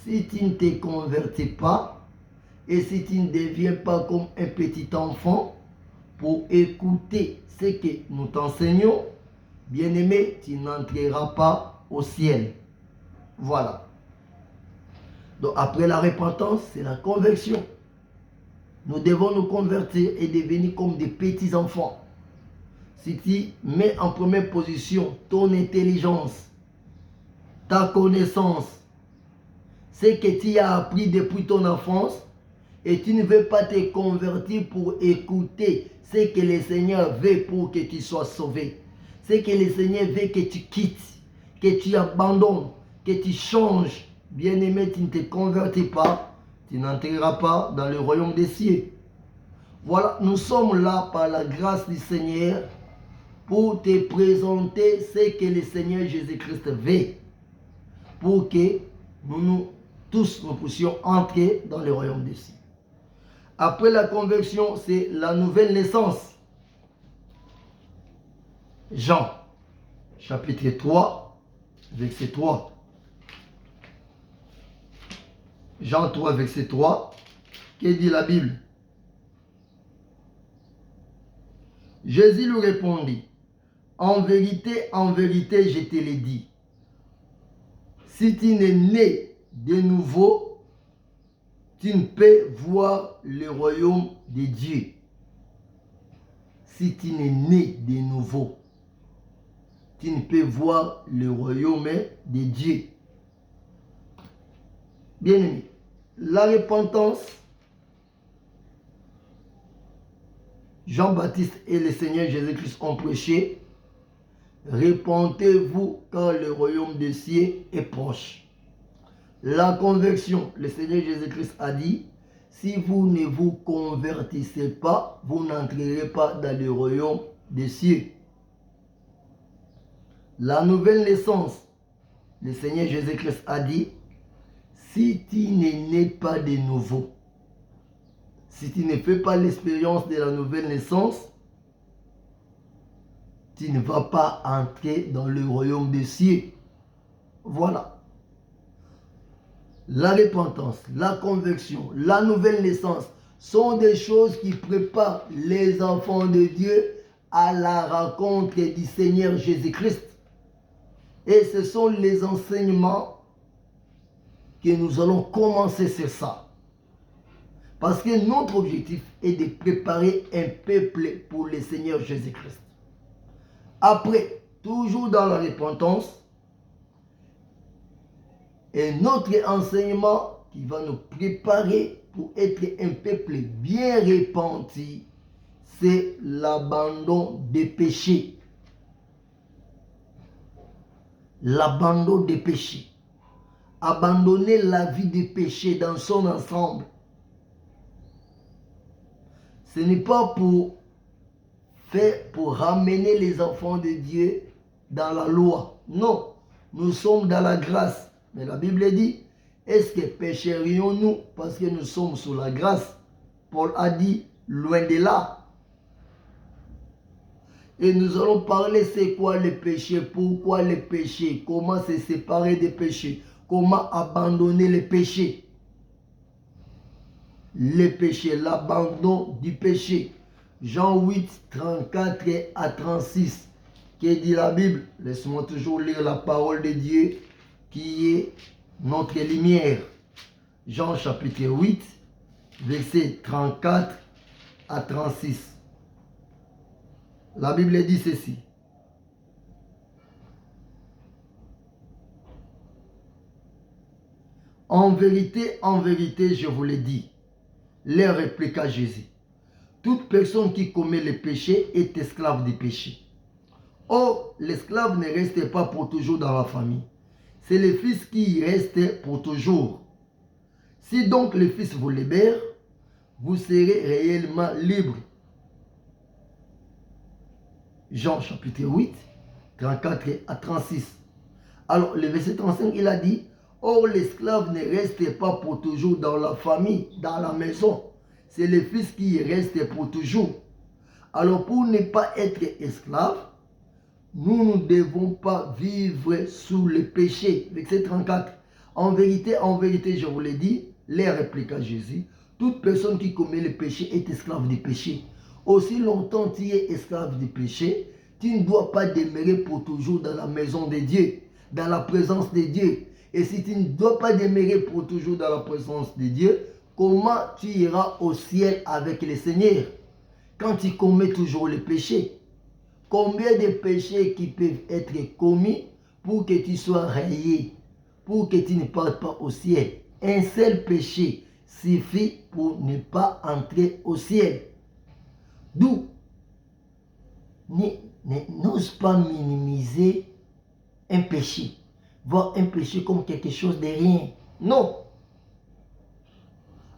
Si tu ne te convertis pas et si tu ne deviens pas comme un petit enfant pour écouter ce que nous t'enseignons, bien-aimé, tu n'entreras pas au ciel. Voilà. Donc après la repentance, c'est la conversion. Nous devons nous convertir et devenir comme des petits enfants. Si tu mets en première position ton intelligence, ta connaissance, ce que tu as appris depuis ton enfance, et tu ne veux pas te convertir pour écouter ce que le Seigneur veut pour que tu sois sauvé. Ce que le Seigneur veut que tu quittes, que tu abandonnes, que tu changes. Bien-aimé, tu ne te convertis pas, tu n'entreras pas dans le royaume des cieux. Voilà, nous sommes là par la grâce du Seigneur pour te présenter ce que le Seigneur Jésus-Christ veut. Pour que nous puissions entrer dans le royaume des cieux. Après la conversion, c'est la nouvelle naissance. Jean, chapitre 3, verset 3. Jean 3, verset 3. Que dit la Bible? Jésus lui répondit, en vérité, je te l'ai dit. Si tu n'es né de nouveau, tu ne peux voir le royaume de Dieu. Si tu n'es né de nouveau, tu ne peux voir le royaume de Dieu. Bien-aimé, la repentance, Jean-Baptiste et le Seigneur Jésus-Christ ont prêché. Repentez-vous car le royaume des cieux est proche. La conversion, le Seigneur Jésus-Christ a dit, si vous ne vous convertissez pas, vous n'entrerez pas dans le royaume des cieux. La nouvelle naissance, le Seigneur Jésus-Christ a dit, si tu ne nais pas de nouveau, si tu ne fais pas l'expérience de la nouvelle naissance, tu ne vas pas entrer dans le royaume des cieux. Voilà. La repentance, la conversion, la nouvelle naissance sont des choses qui préparent les enfants de Dieu à la rencontre du Seigneur Jésus-Christ. Et ce sont les enseignements que nous allons commencer sur ça. Parce que notre objectif est de préparer un peuple pour le Seigneur Jésus-Christ. Après, toujours dans la repentance, et notre enseignement qui va nous préparer pour être un peuple bien repenti, c'est l'abandon des péchés. L'abandon des péchés. abandonner la vie de péché dans son ensemble. Ce n'est pas pour ramener les enfants de Dieu dans la loi. Non, nous sommes dans la grâce. Mais la Bible dit, est-ce que pécherions-nous parce que nous sommes sous la grâce? Paul a dit, loin de là. Et nous allons parler c'est quoi le péché, pourquoi le péché, comment se séparer des péchés, comment abandonner les péchés. Le péché, l'abandon du péché. Jean 8, 34 à 36. Que dit la Bible? Laisse-moi toujours lire la parole de Dieu qui est notre lumière. Jean chapitre 8, verset 34 à 36. La Bible dit ceci. En vérité, je vous le dis, leur répliqua Jésus. Toute personne qui commet le péché est esclave du péché. Or, l'esclave ne reste pas pour toujours dans la famille. C'est le fils qui y reste pour toujours. Si donc le fils vous libère, vous serez réellement libre. Jean chapitre 8, 34 à 36. Alors, le verset 35, il a dit, or l'esclave ne reste pas pour toujours dans la famille, dans la maison. C'est le fils qui y reste pour toujours. Alors, pour ne pas être esclave, nous ne devons pas vivre sous le péché. Verset 34. En vérité, je vous l'ai dit, les répliqua Jésus, toute personne qui commet le péché est esclave du péché. Aussi longtemps tu es esclave du péché, tu ne dois pas demeurer pour toujours dans la maison de Dieu, dans la présence de Dieu. Et si tu ne dois pas demeurer pour toujours dans la présence de Dieu, comment tu iras au ciel avec le Seigneur quand tu commets toujours le péché? Combien de péchés qui peuvent être commis pour que tu sois rayé, pour que tu ne partes pas au ciel? Un seul péché suffit pour ne pas entrer au ciel. D'où, n'ose pas minimiser un péché, voir un péché comme quelque chose de rien. Non.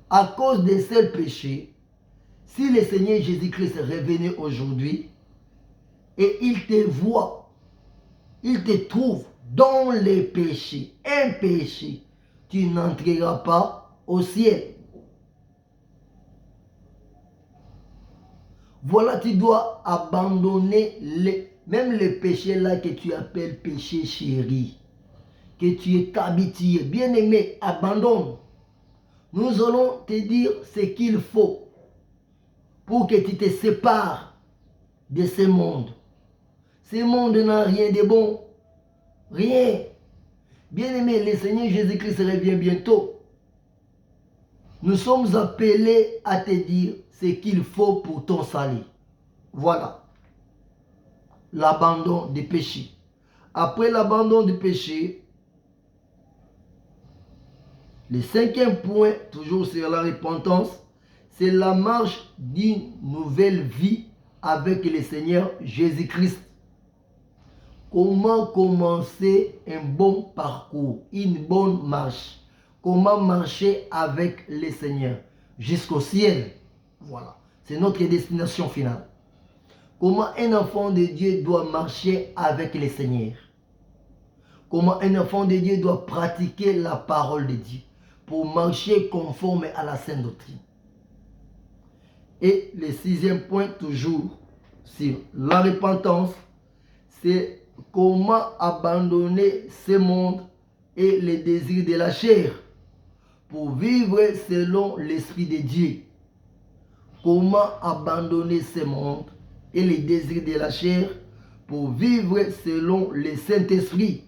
À cause d'un seul péché, si le Seigneur Jésus-Christ revenait aujourd'hui et il te voit, il te trouve dans les péchés, un péché, tu n'entreras pas au ciel. Voilà, tu dois abandonner même les péchés là que tu appelles péché chéri, que tu es habitué. Bien-aimé, abandonne. Nous allons te dire ce qu'il faut pour que tu te sépares de ce monde. Ce monde n'a rien de bon. Rien. Bien-aimé, le Seigneur Jésus-Christ revient bientôt. Nous sommes appelés à te dire ce qu'il faut pour ton salut. Voilà. L'abandon du péché. Après l'abandon du péché, le cinquième point, toujours sur la repentance, c'est la marche d'une nouvelle vie avec le Seigneur Jésus-Christ. Comment commencer un bon parcours, une bonne marche? Comment marcher avec le Seigneur jusqu'au ciel? Voilà, c'est notre destination finale. Comment un enfant de Dieu doit marcher avec le Seigneur? Comment un enfant de Dieu doit pratiquer la parole de Dieu pour marcher conforme à la sainte doctrine? Et le sixième point, toujours sur la repentance, c'est comment abandonner ce monde et les désirs de la chair pour vivre selon l'Esprit de Dieu. Comment abandonner ce monde et les désirs de la chair pour vivre selon le Saint-Esprit.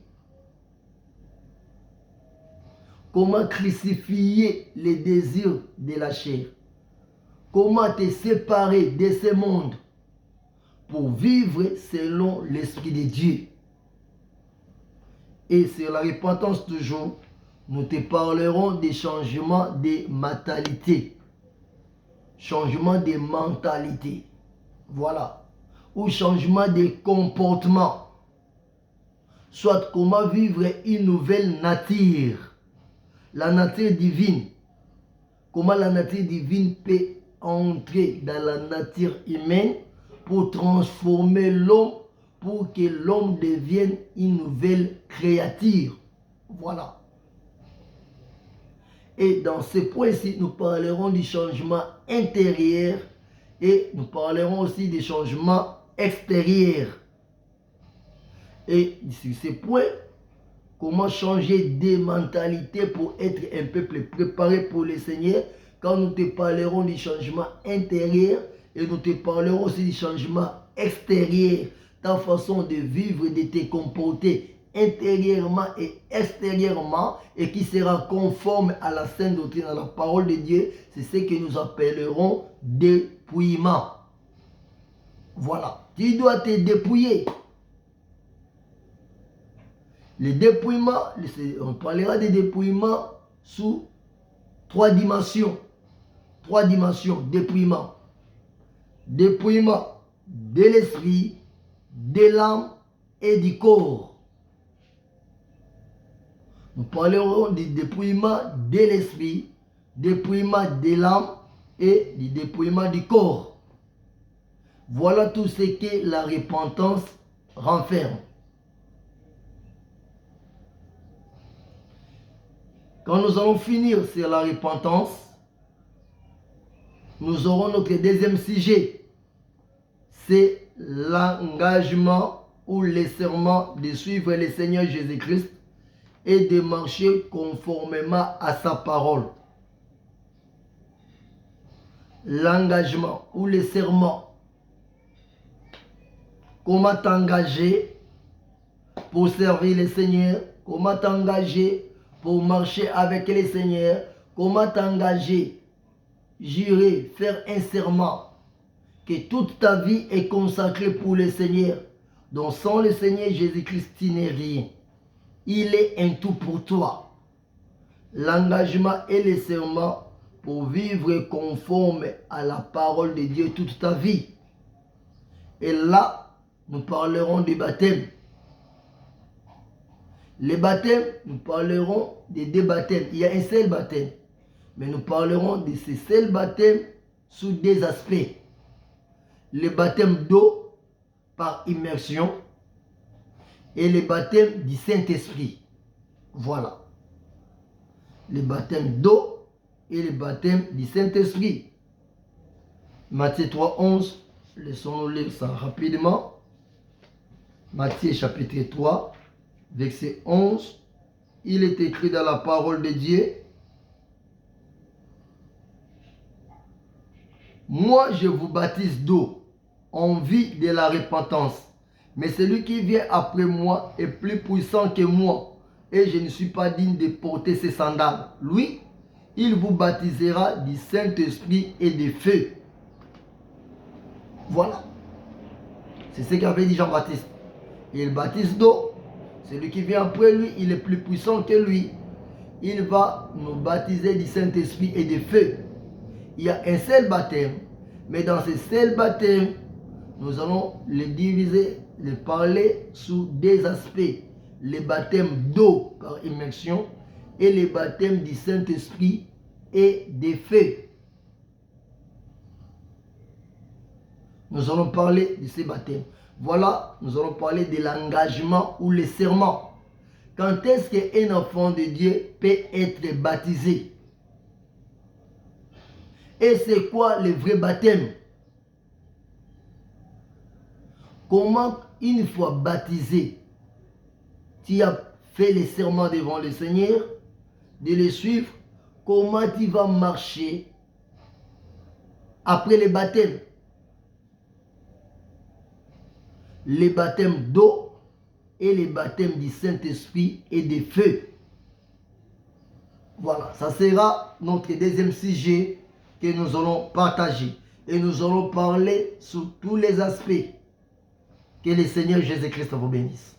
Comment crucifier les désirs de la chair. Comment te séparer de ce monde pour vivre selon l'Esprit de Dieu. Et sur la repentance toujours, nous te parlerons des changements de mentalité. Changement de mentalité. Voilà. Ou changement de comportement. Soit comment vivre une nouvelle nature. la nature divine. Comment la nature divine peut entrer dans la nature humaine pour transformer l'homme, pour que l'homme devienne une nouvelle créature. Voilà. Et dans ce point-ci, nous parlerons du changement intérieur et nous parlerons aussi des changements extérieurs. Et sur ce point, comment changer des mentalités pour être un peuple préparé pour le Seigneur, quand nous te parlerons du changement intérieur et nous te parlerons aussi du changement extérieur, ta façon de vivre, de te comporter intérieurement et extérieurement et qui sera conforme à la sainte doctrine, à la parole de Dieu, c'est ce que nous appellerons dépouillement. Voilà, tu dois te dépouiller. Le dépouillement, on parlera de dépouillement sous 3 dimensions. 3 dimensions, dépouillement. Dépouillement de l'esprit, de l'âme et du corps. Nous parlerons du dépouillement de l'esprit, dépouillement de l'âme et du dépouillement du corps. Voilà tout ce que la repentance renferme. Quand nous allons finir sur la repentance, nous aurons notre deuxième sujet. C'est l'engagement ou le serment de suivre le Seigneur Jésus-Christ et de marcher conformément à sa parole. L'engagement ou le serment. Comment t'engager pour servir le Seigneur? Comment t'engager pour marcher avec le Seigneur? Comment t'engager, jurer, faire un serment que toute ta vie est consacrée pour le Seigneur. Donc sans le Seigneur Jésus-Christ, tu n'es rien. Il est un tout pour toi. L'engagement et le serment pour vivre conforme à la parole de Dieu toute ta vie. Et là, nous parlerons du baptême. Les baptêmes, nous parlerons des 2 baptêmes. Il y a un seul baptême. Mais nous parlerons de ce seul baptême sous 2 aspects. Le baptême d'eau par immersion et le baptême du Saint-Esprit. Voilà. Le baptême d'eau et le baptême du Saint-Esprit. Matthieu 3:11, laissons-nous lire ça rapidement. Matthieu chapitre 3, verset 11. Il est écrit dans la parole de Dieu: moi, je vous baptise d'eau, en vue de la repentance. Mais celui qui vient après moi est plus puissant que moi, et je ne suis pas digne de porter ses sandales. Lui, il vous baptisera du Saint-Esprit et de feu. Voilà. C'est ce qu'avait dit Jean-Baptiste. Il baptise d'eau. Celui qui vient après lui, il est plus puissant que lui. Il va nous baptiser du Saint-Esprit et de feu. Il y a un seul baptême, mais dans ce seul baptême, nous allons le diviser, le parler sous 2 aspects. Le baptême d'eau par immersion et le baptême du Saint-Esprit et de feu. Nous allons parler de ces baptêmes. Voilà, nous allons parler de l'engagement ou le serment. Quand est-ce qu'un enfant de Dieu peut être baptisé? Et c'est quoi le vrai baptême? Comment, une fois baptisé, tu as fait le serment devant le Seigneur, de le suivre, comment tu vas marcher après le baptême? Le baptême d'eau et le baptême du Saint-Esprit et de feu. Voilà, ça sera notre deuxième sujet que nous allons partager. Et nous allons parler sur tous les aspects. Que le Seigneur Jésus-Christ vous bénisse.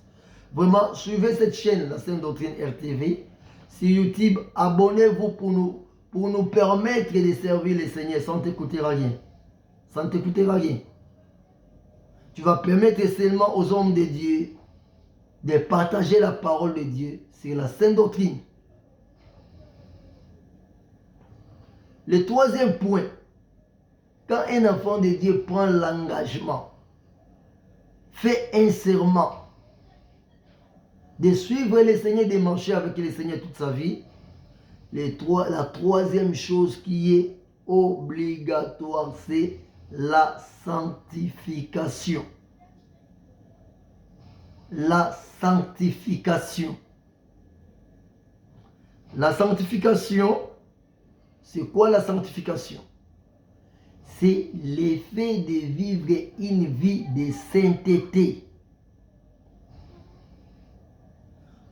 Vraiment, suivez cette chaîne, la Sainte Doctrine RTV. Sur YouTube, abonnez-vous pour nous permettre de servir le Seigneur sans t'écouter rien. Sans t'écouter rien. Tu vas permettre seulement aux hommes de Dieu de partager la parole de Dieu sur la Sainte Doctrine. Le troisième point, quand un enfant de Dieu prend l'engagement, fait un serment de suivre le Seigneur, de marcher avec le Seigneur toute sa vie, la troisième chose qui est obligatoire, c'est la sanctification. La sanctification. La sanctification, c'est quoi la sanctification? C'est l'effet de vivre une vie de sainteté.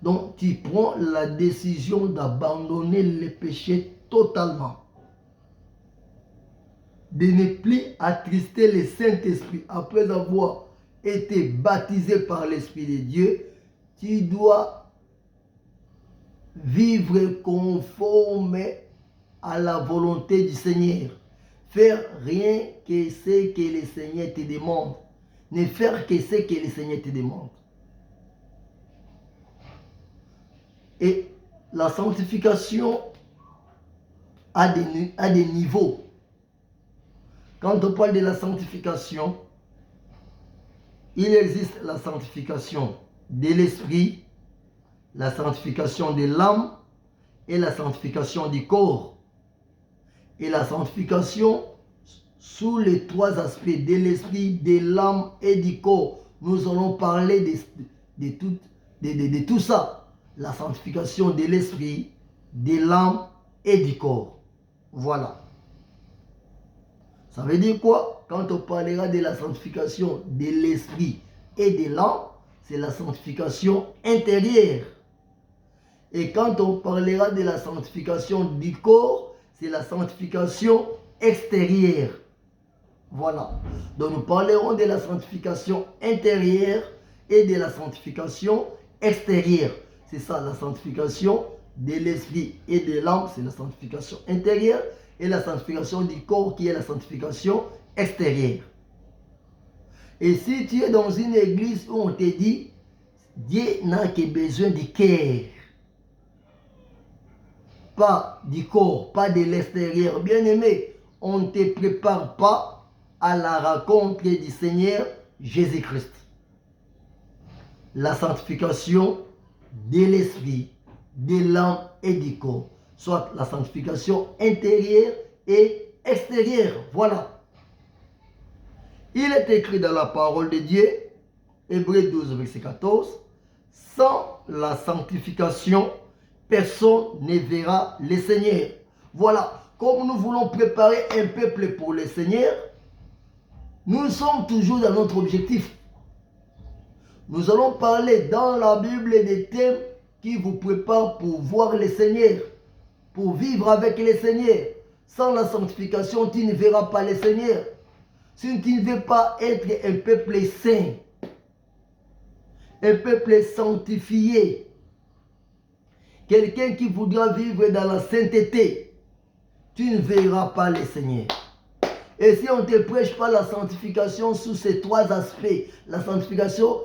Donc, tu prends la décision d'abandonner le péché totalement. De ne plus attrister le Saint-Esprit. Après avoir été baptisé par l'Esprit de Dieu, tu dois vivre conforme à la volonté du Seigneur. Faire rien que ce que le Seigneur te demande. Ne faire que ce que le Seigneur te demande. Et la sanctification a des niveaux. Quand on parle de la sanctification, il existe la sanctification de l'esprit, la sanctification de l'âme et la sanctification du corps. Et la sanctification sous les trois aspects de l'esprit, de l'âme et du corps. Nous allons parler de tout ça. La sanctification de l'esprit, de l'âme et du corps. Voilà. Ça veut dire quoi? Quand on parlera de la sanctification de l'esprit et de l'âme, c'est la sanctification intérieure. Et quand on parlera de la sanctification du corps, c'est la sanctification extérieure. Voilà. Donc nous parlerons de la sanctification intérieure et de la sanctification extérieure. C'est ça, la sanctification de l'esprit et de l'âme, c'est la sanctification intérieure, et la sanctification du corps qui est la sanctification extérieure. Et si tu es dans une église où on te dit, Dieu n'a que besoin du cœur, pas du corps, pas de l'extérieur. Bien aimé, on ne te prépare pas à la rencontre du Seigneur Jésus-Christ. La sanctification de l'esprit, de l'âme et du corps. Soit la sanctification intérieure et extérieure. Voilà. Il est écrit dans la parole de Dieu, Hébreux 12, verset 14, sans la sanctification, personne ne verra le Seigneur. Voilà. Comme nous voulons préparer un peuple pour le Seigneur, nous sommes toujours dans notre objectif. Nous allons parler dans la Bible des thèmes qui vous préparent pour voir le Seigneur, pour vivre avec le Seigneur. Sans la sanctification, tu ne verras pas le Seigneur. Si tu ne veux pas être un peuple saint, un peuple sanctifié, quelqu'un qui voudra vivre dans la sainteté, tu ne verras pas le Seigneur. Et si on ne te prêche pas la sanctification sous ces trois aspects, la sanctification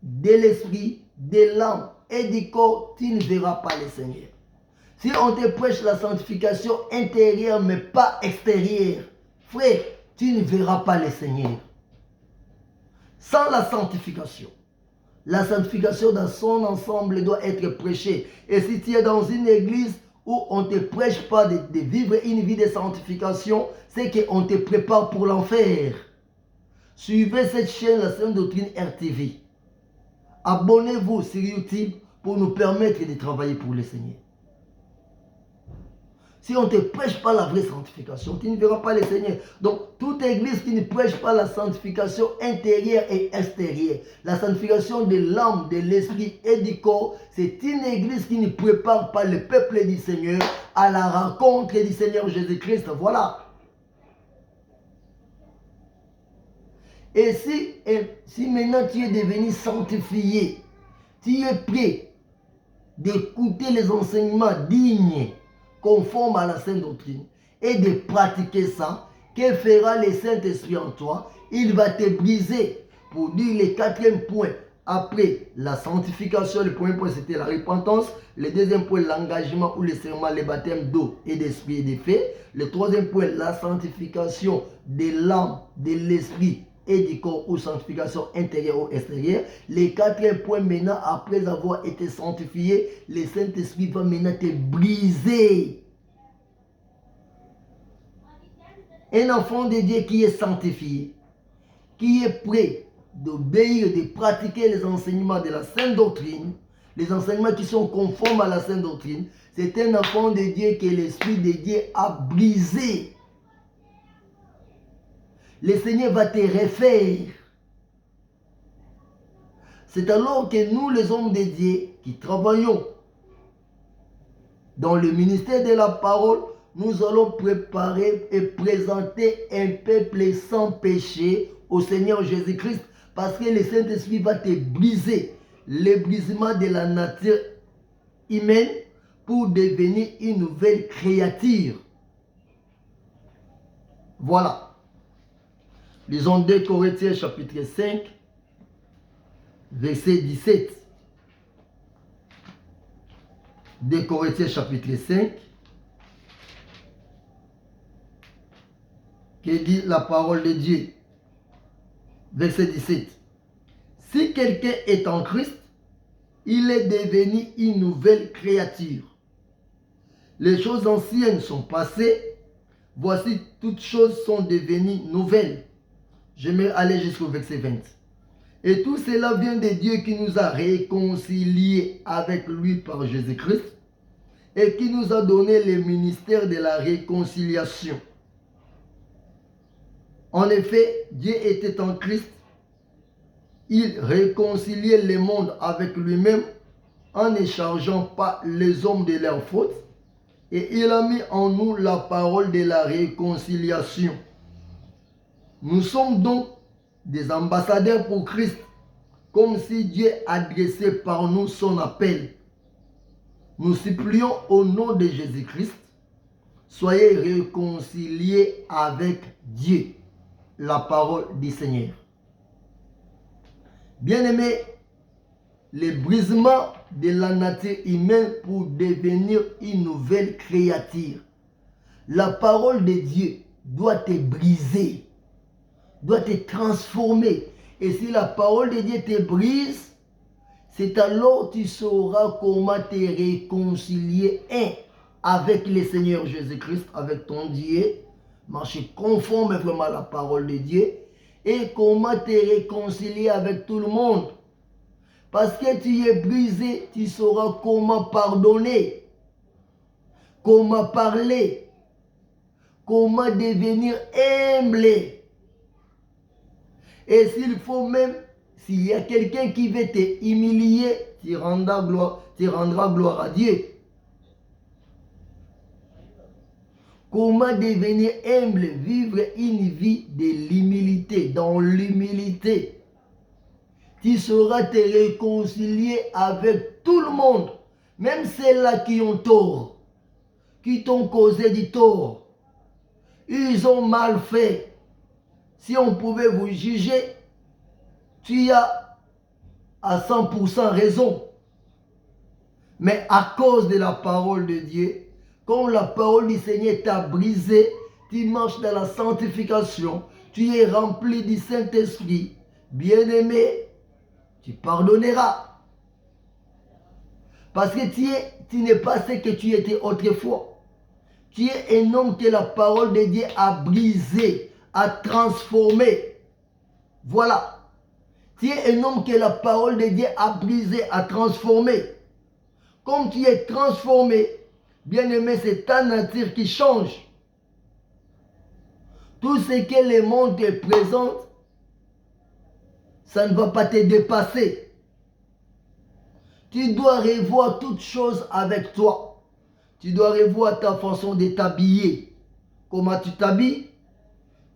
de l'esprit, de l'âme et du corps, tu ne verras pas le Seigneur. Si on te prêche la sanctification intérieure mais pas extérieure, frère, tu ne verras pas le Seigneur. Sans la sanctification dans son ensemble doit être prêchée. Et si tu es dans une église où on ne te prêche pas de vivre une vie de sanctification, c'est qu'on te prépare pour l'enfer. Suivez cette chaîne, la Sainte Doctrine RTV. Abonnez-vous sur YouTube pour nous permettre de travailler pour le Seigneur. Si on ne te prêche pas la vraie sanctification, tu ne verras pas le Seigneur. Donc, toute église qui ne prêche pas la sanctification intérieure et extérieure, la sanctification de l'âme, de l'esprit et du corps, c'est une église qui ne prépare pas le peuple du Seigneur à la rencontre du Seigneur Jésus-Christ. Voilà. Et si maintenant tu es devenu sanctifié, tu es prêt d'écouter les enseignements dignes, conformes à la Sainte Doctrine, et de pratiquer ça, que fera le Saint-Esprit en toi? Il va te briser. Pour dire le quatrième point, Après la sanctification, le premier point c'était la repentance. Le deuxième point, l'engagement ou le serment, le baptême d'eau et d'esprit et de feu. Le troisième point, la sanctification de l'âme, de l'esprit et du corps ou sanctification intérieure ou extérieure. Le quatrième point, maintenant, après avoir été sanctifié, le Saint-Esprit va maintenant te briser. Un enfant de Dieu qui est sanctifié, qui est prêt d'obéir, de pratiquer les enseignements de la Sainte Doctrine, les enseignements qui sont conformes à la Sainte Doctrine, c'est un enfant de Dieu que l'Esprit de Dieu a brisé. Le Seigneur va te refaire. C'est alors que nous, les hommes de Dieu, qui travaillons dans le ministère de la parole, nous allons préparer et présenter un peuple sans péché au Seigneur Jésus-Christ, parce que le Saint-Esprit va te briser le brisement de la nature humaine pour devenir une nouvelle créature. Voilà. Lisons 2 Corinthiens chapitre 5, verset 17. 2 Corinthiens chapitre 5. Que dit la parole de Dieu? Verset 17. Si quelqu'un est en Christ, il est devenu une nouvelle créature. Les choses anciennes sont passées. Voici, toutes choses sont devenues nouvelles. J'aimerais aller jusqu'au verset 20. Et tout cela vient de Dieu qui nous a réconciliés avec lui par Jésus-Christ et qui nous a donné le ministère de la réconciliation. En effet, Dieu était en Christ. Il réconciliait le monde avec lui-même en n'échangeant pas les hommes de leurs fautes. Et il a mis en nous la parole de la réconciliation. Nous sommes donc des ambassadeurs pour Christ, comme si Dieu adressait par nous son appel. Nous supplions au nom de Jésus-Christ, soyez réconciliés avec Dieu. La parole du Seigneur. Bien-aimés, le brisement de la nature humaine pour devenir une nouvelle créature. La parole de Dieu doit te briser, doit te transformer. Et si la parole de Dieu te brise, c'est alors que tu sauras comment te réconcilier avec le Seigneur Jésus-Christ, avec ton Dieu, marcher conforme vraiment à la parole de Dieu, et comment te réconcilier avec tout le monde. Parce que tu es brisé, tu sauras comment pardonner, comment parler, comment devenir humble. Et s'il faut même, s'il y a quelqu'un qui veut te humilier, tu rendras gloire à Dieu. Comment devenir humble, vivre une vie de l'humilité, dans l'humilité. Tu sauras te réconcilier avec tout le monde, même ceux-là qui ont tort, qui t'ont causé du tort. Ils ont mal fait. Si on pouvait vous juger, tu as à 100% raison. Mais à cause de la parole de Dieu, comme la parole du Seigneur t'a brisé, tu marches dans la sanctification, tu es rempli du Saint-Esprit. Bien-aimé, tu pardonneras. Parce que tu n'es pas ce que tu étais autrefois. Tu es un homme que la parole de Dieu a brisé, a transformé. Voilà. Tu es un homme que la parole de Dieu a brisé, a transformé. Comme tu es transformé, bien-aimé, c'est ta nature qui change. Tout ce que le monde te présente, ça ne va pas te dépasser. Tu dois revoir toutes choses avec toi. Tu dois revoir ta façon de t'habiller. Comment tu t'habilles?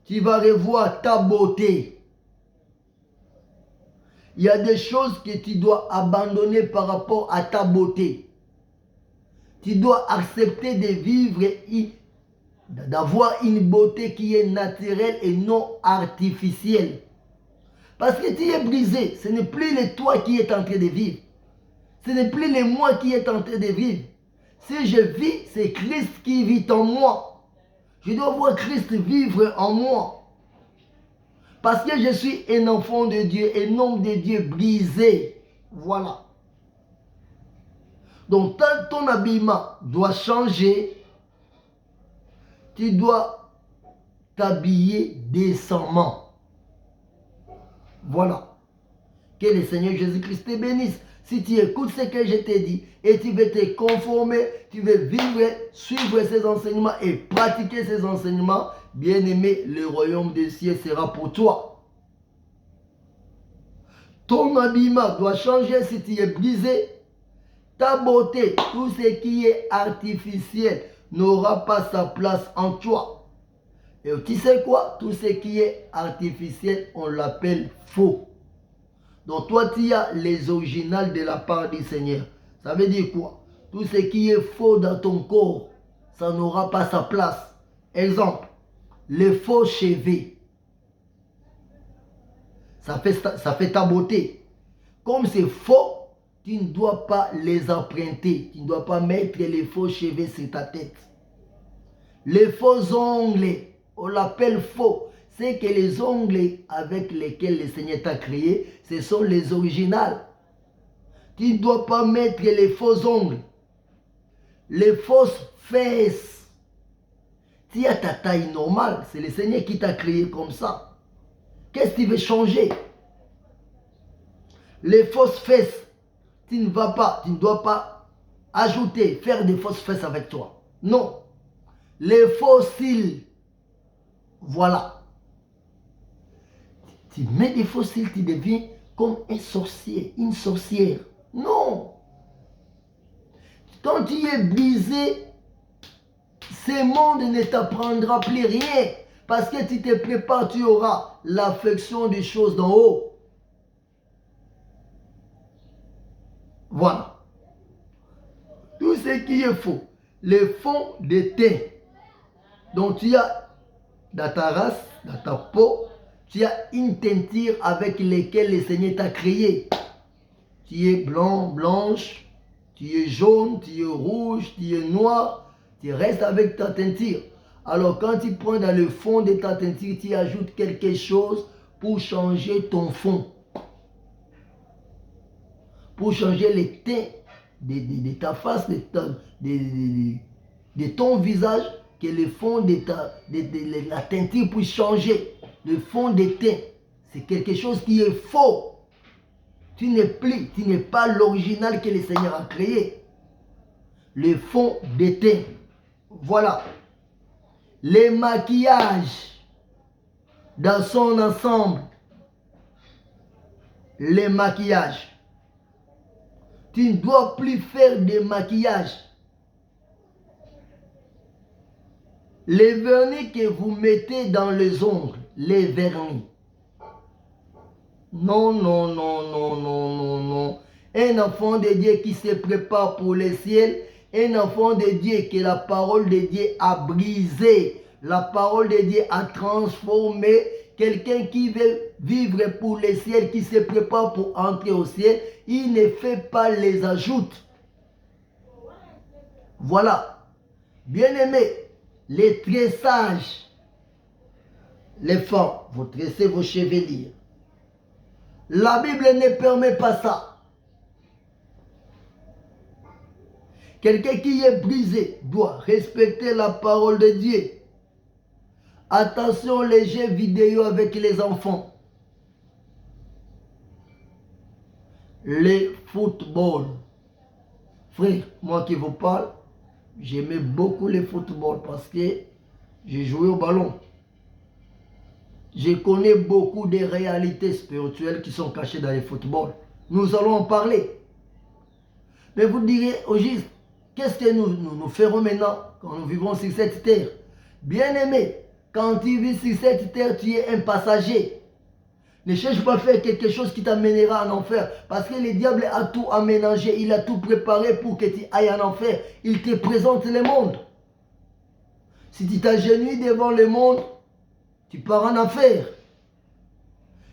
Tu vas revoir ta beauté. Il y a des choses que tu dois abandonner par rapport à ta beauté. Tu dois accepter de vivre, d'avoir une beauté qui est naturelle et non artificielle. Parce que tu es brisé. Ce n'est plus le toi qui est en train de vivre. Ce n'est plus le moi qui est en train de vivre. Si je vis, c'est Christ qui vit en moi. Je dois voir Christ vivre en moi. Parce que je suis un enfant de Dieu, un homme de Dieu brisé. Voilà. Donc, ton habillement doit changer. Tu dois t'habiller décemment. Voilà. Que le Seigneur Jésus-Christ te bénisse. Si tu écoutes ce que je t'ai dit et tu veux te conformer, tu veux vivre, suivre ces enseignements et pratiquer ces enseignements, bien aimé, le royaume des cieux sera pour toi. Ton habillement doit changer si tu es brisé. Ta beauté, tout ce qui est artificiel, n'aura pas sa place en toi. Et tu sais quoi? Tout ce qui est artificiel, on l'appelle faux. Donc toi, tu as les originales de la part du Seigneur. Ça veut dire quoi? Tout ce qui est faux dans ton corps, ça n'aura pas sa place. Exemple, les faux cheveux. Ça fait ta beauté. Comme c'est faux, tu ne dois pas les emprunter. Tu ne dois pas mettre les faux cheveux sur ta tête. Les faux ongles, on l'appelle faux. C'est que les ongles avec lesquels le Seigneur t'a créé, ce sont les originales. Tu ne dois pas mettre les faux ongles. Les fausses fesses. Tu as ta taille normale. C'est le Seigneur qui t'a créé comme ça. Qu'est-ce que tu veux changer? Les fausses fesses. Tu ne dois pas ajouter, faire des fausses fesses avec toi. Non. Les faux cils. Voilà. Tu mets des faux cils, tu deviens comme un sorcier, une sorcière. Non. Quand tu es brisé, ce monde ne t'apprendra plus rien. Parce que tu te prépares, tu auras l'affection des choses d'en haut. Voilà. Tout ce qui est faux. Les fonds de teint. Donc tu as dans ta race, dans ta peau, tu as une teinture avec laquelle le Seigneur t'a créé. Tu es blanc, blanche, tu es jaune, tu es rouge, tu es noir. Tu restes avec ta teinture. Alors quand tu prends dans le fond de ta teinture, tu ajoutes quelque chose pour changer ton fond. Pour changer le teint de ta face, de ton visage, que le fond de la teinture puisse changer. Le fond de teint, c'est quelque chose qui est faux. Tu n'es pas l'original que le Seigneur a créé. Le fond de teint. Voilà. Les maquillages dans son ensemble. Les maquillages. Tu ne dois plus faire de maquillage. Les vernis que vous mettez dans les ongles, les vernis. Non, non, non, non, non, non, non. Un enfant de Dieu qui se prépare pour le ciel, un enfant de Dieu que la parole de Dieu a brisé, la parole de Dieu a transformé, quelqu'un qui veut vivre pour le ciel, qui se prépare pour entrer au ciel, il ne fait pas les ajouts. Voilà. Bien-aimés, les tressages. Les femmes, vous tressez vos chevelures. La Bible ne permet pas ça. Quelqu'un qui est brisé doit respecter la parole de Dieu. Attention les jeux vidéo avec les enfants. Les footballs. Frère, moi qui vous parle, j'aimais beaucoup le football parce que j'ai joué au ballon. Je connais beaucoup de réalités spirituelles qui sont cachées dans le football. Nous allons en parler. Mais vous direz au juste, qu'est-ce que nous ferons maintenant quand nous vivons sur cette terre? Bien-aimé, quand tu vis sur cette terre, tu es un passager. Ne cherche pas à faire quelque chose qui t'amènera en enfer. Parce que le diable a tout aménagé, il a tout préparé pour que tu ailles en enfer. Il te présente le monde. Si tu t'agenouilles devant le monde, tu pars en enfer.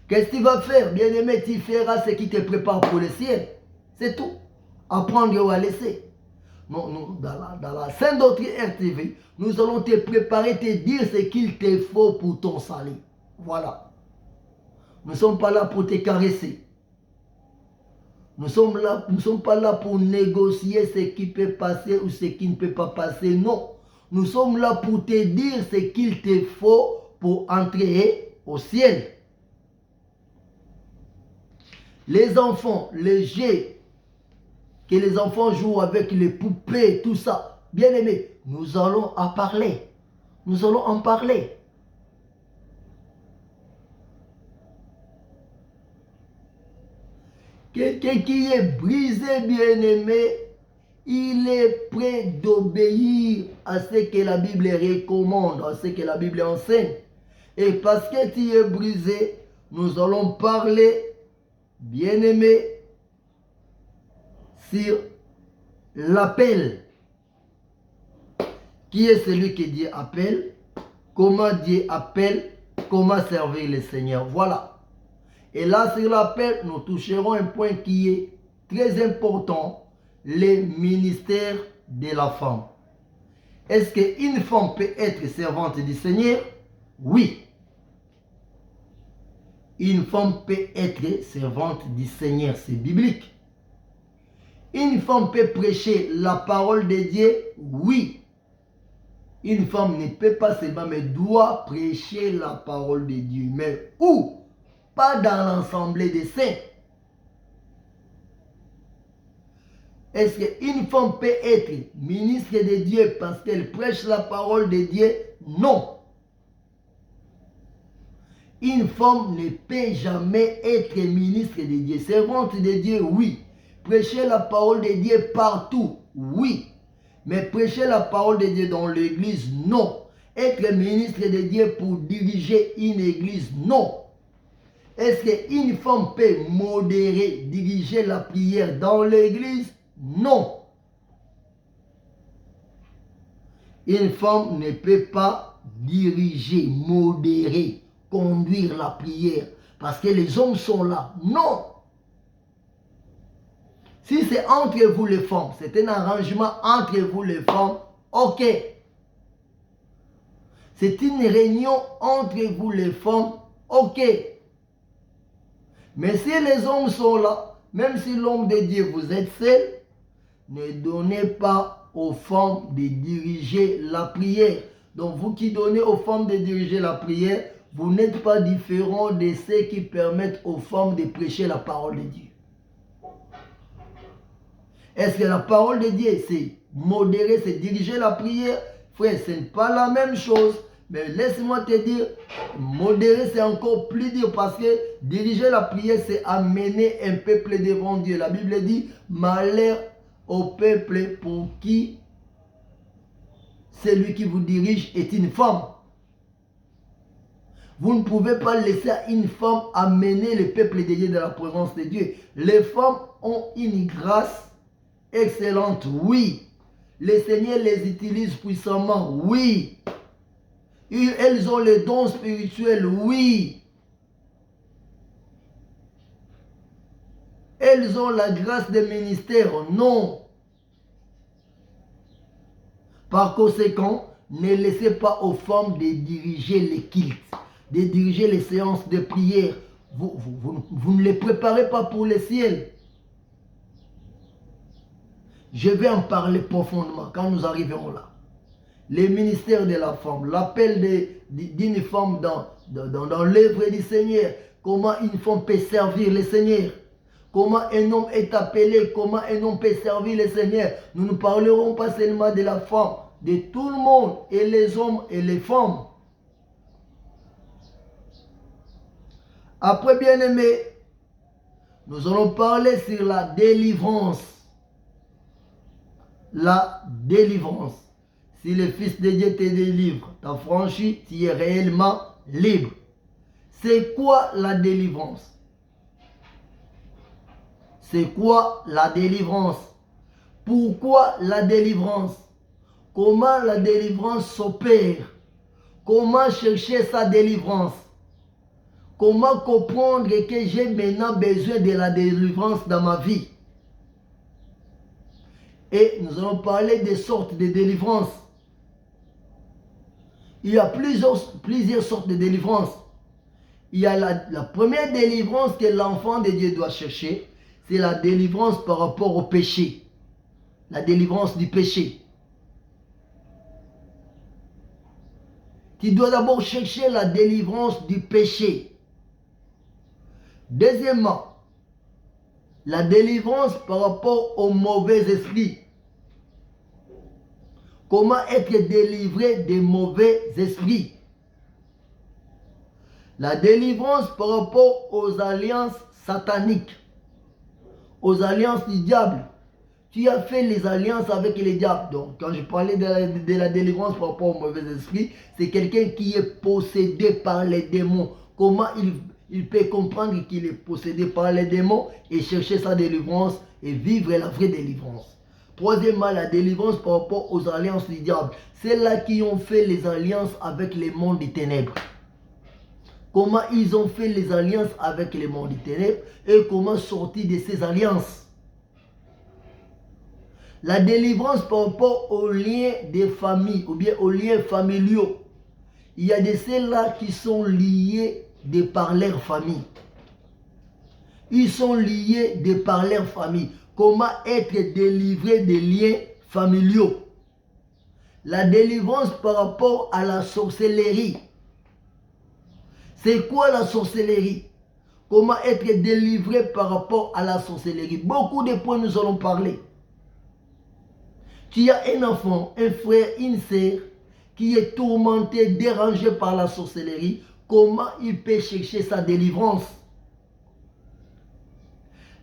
Qu'est-ce que tu vas faire? Bien-aimé, tu feras ce qui te prépare pour le ciel. C'est tout. Apprendre ou à laisser. Nous, dans la Sainte Doctrine RTV, nous allons te préparer, te dire ce qu'il te faut pour ton salut. Voilà. Nous ne sommes pas là pour te caresser. Nous ne sommes pas là pour négocier ce qui peut passer ou ce qui ne peut pas passer. Non. Nous sommes là pour te dire ce qu'il te faut pour entrer au ciel. Les enfants, les jeux, que les enfants jouent avec les poupées, tout ça. Bien aimé, nous allons en parler. Nous allons en parler. Quelqu'un qui est brisé, bien aimé, il est prêt d'obéir à ce que la Bible recommande, à ce que la Bible enseigne. Et parce que tu es brisé, nous allons parler, bien aimé, sur l'appel. Qui est celui que Dieu appelle? Comment Dieu appelle? Comment servir le Seigneur? Voilà. Et là, sur l'appel, nous toucherons un point qui est très important, le ministère de la femme. Est-ce qu'une femme peut être servante du Seigneur? Oui. Une femme peut être servante du Seigneur, c'est biblique. Une femme peut prêcher la parole de Dieu? Oui. Une femme ne peut pas seulement, mais doit prêcher la parole de Dieu. Mais où? Pas dans l'assemblée des saints. Est-ce qu'une femme peut être ministre de Dieu parce qu'elle prêche la parole de Dieu? Non. Une femme ne peut jamais être ministre de Dieu. Servante de Dieu, oui. Prêcher la parole de Dieu partout, oui. Mais prêcher la parole de Dieu dans l'église, non. Être ministre de Dieu pour diriger une église, non. Est-ce qu'une femme peut modérer, diriger la prière dans l'église? Non. Une femme ne peut pas diriger, modérer, conduire la prière parce que les hommes sont là. Non. Si c'est entre vous les femmes, c'est un arrangement entre vous les femmes, ok. C'est une réunion entre vous les femmes, ok. Mais si les hommes sont là, même si l'homme de Dieu vous êtes seul, ne donnez pas aux femmes de diriger la prière. Donc vous qui donnez aux femmes de diriger la prière, vous n'êtes pas différent de ceux qui permettent aux femmes de prêcher la parole de Dieu. Est-ce que la parole de Dieu, c'est modérer, c'est diriger la prière? Frère, ce n'est pas la même chose. Mais laisse-moi te dire, modérer, c'est encore plus dur parce que diriger la prière, c'est amener un peuple devant Dieu. La Bible dit, malheur au peuple pour qui celui qui vous dirige est une femme. Vous ne pouvez pas laisser une femme amener le peuple de Dieu dans la présence de Dieu. Les femmes ont une grâce excellente, oui. Le Seigneur les utilise puissamment, oui. Elles ont les dons spirituels, oui. Elles ont la grâce des ministères, non. Par conséquent, ne laissez pas aux femmes de diriger les cultes, de diriger les séances de prière. Vous ne les préparez pas pour le ciel. Je vais en parler profondément quand nous arriverons là. Les ministères de la femme, l'appel d'une femme dans l'œuvre du Seigneur, comment une femme peut servir le Seigneur, comment un homme est appelé, comment un homme peut servir le Seigneur. Nous ne parlerons pas seulement de la femme, de tout le monde, et les hommes et les femmes. Après, bien aimé, nous allons parler sur la délivrance. La délivrance. Si le Fils de Dieu te délivre, t'as franchi, tu es réellement libre. C'est quoi la délivrance? C'est quoi la délivrance? Pourquoi la délivrance? Comment la délivrance s'opère? Comment chercher sa délivrance? Comment comprendre que j'ai maintenant besoin de la délivrance dans ma vie? Et nous allons parler des sortes de délivrance. Il y a plusieurs sortes de délivrance. Il y a la première délivrance que l'enfant de Dieu doit chercher, c'est la délivrance par rapport au péché. La délivrance du péché. Tu dois d'abord chercher la délivrance du péché. Deuxièmement, la délivrance par rapport au mauvais esprit. Comment être délivré des mauvais esprits? La délivrance par rapport aux alliances sataniques, aux alliances du diable. Tu as fait les alliances avec les diables. Donc, quand je parlais de la délivrance par rapport aux mauvais esprits, c'est quelqu'un qui est possédé par les démons. Comment il peut comprendre qu'il est possédé par les démons et chercher sa délivrance et vivre la vraie délivrance? Troisièmement, la délivrance par rapport aux alliances du diable. C'est là qui ont fait les alliances avec les mondes des ténèbres. Comment ils ont fait les alliances avec les mondes des ténèbres et comment sortir de ces alliances. La délivrance par rapport aux liens des familles ou bien aux liens familiaux. Il y a de ceux-là qui sont liés de par leur famille. Ils sont liés de par leur famille. Comment être délivré des liens familiaux? La délivrance par rapport à la sorcellerie. C'est quoi la sorcellerie? Comment être délivré par rapport à la sorcellerie? Beaucoup de points nous allons parler. Tu as un enfant, un frère, une sœur qui est tourmenté, dérangé par la sorcellerie. Comment il peut chercher sa délivrance?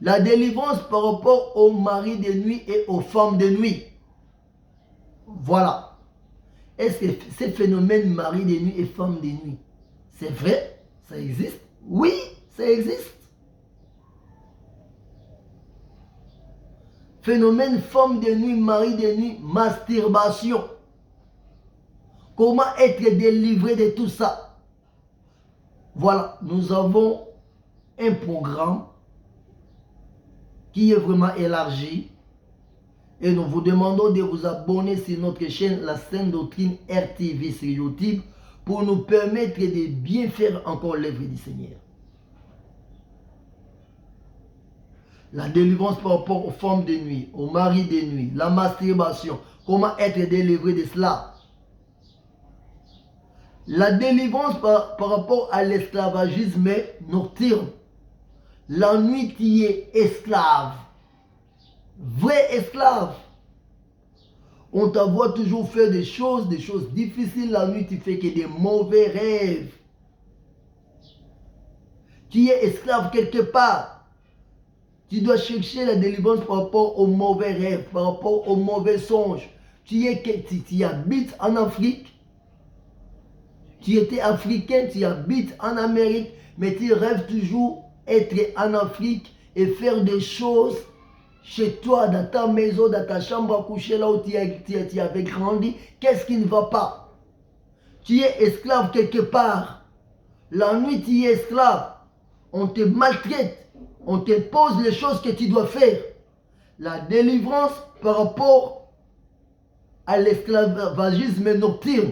La délivrance par rapport aux maris de nuit et aux femmes de nuit. Voilà. Est-ce que ces phénomènes mari de nuit et femme de nuit, c'est vrai? Ça existe? Oui, ça existe. Phénomène femme de nuit, mari de nuit, masturbation. Comment être délivré de tout ça? Voilà, nous avons un programme qui est vraiment élargi et nous vous demandons de vous abonner sur notre chaîne La Sainte Doctrine RTV sur YouTube pour nous permettre de bien faire encore l'œuvre du Seigneur. La délivrance par rapport aux femmes de nuit, aux maris de nuit, la masturbation, comment être délivré de cela. La délivrance par rapport à l'esclavagisme nocturne. La nuit tu es esclave, vrai esclave. On t'envoie toujours faire des choses difficiles. La nuit tu fais que des mauvais rêves. Tu es esclave quelque part. Tu dois chercher la délivrance par rapport aux mauvais rêves, par rapport aux mauvais songes. Tu habites en Afrique. Tu étais africain, tu habites en Amérique, mais tu rêves toujours être en Afrique et faire des choses chez toi, dans ta maison, dans ta chambre à coucher, là où tu avais grandi. Qu'est-ce qui ne va pas? Tu es esclave quelque part. La nuit, tu es esclave. On te maltraite. On te pose les choses que tu dois faire. La délivrance par rapport à l'esclavagisme nocturne,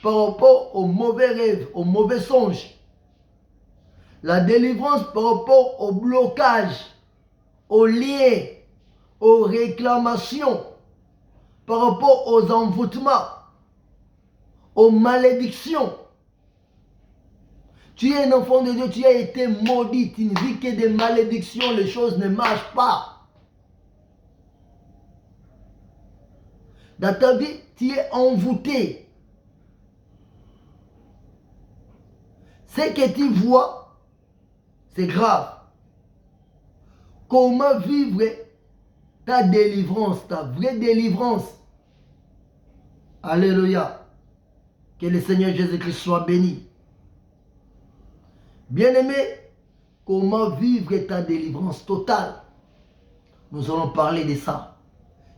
par rapport aux mauvais rêves, aux mauvais songes. La délivrance par rapport au blocage, aux liens, aux réclamations, par rapport aux envoûtements, aux malédictions. Tu es un enfant de Dieu, tu as été maudit, tu ne vis que des malédictions, les choses ne marchent pas. Dans ta vie, tu es envoûté. Ce que tu vois, c'est grave. Comment vivre ta délivrance, ta vraie délivrance? Alléluia. Que le Seigneur Jésus-Christ soit béni. Bien-aimé, comment vivre ta délivrance totale? Nous allons parler de ça.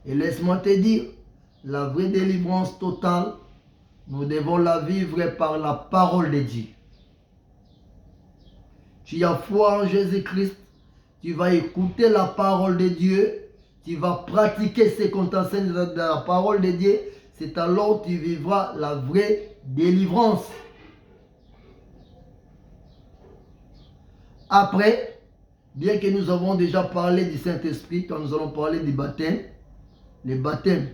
Et laisse-moi te dire, la vraie délivrance totale, nous devons la vivre par la parole de Dieu. tu as foi en Jésus-Christ, tu vas écouter la parole de Dieu, tu vas pratiquer ce qu'on t'enseigne de la parole de Dieu, c'est alors que tu vivras la vraie délivrance. Après, bien que nous avons déjà parlé du Saint-Esprit, quand nous allons parler du baptême, les baptêmes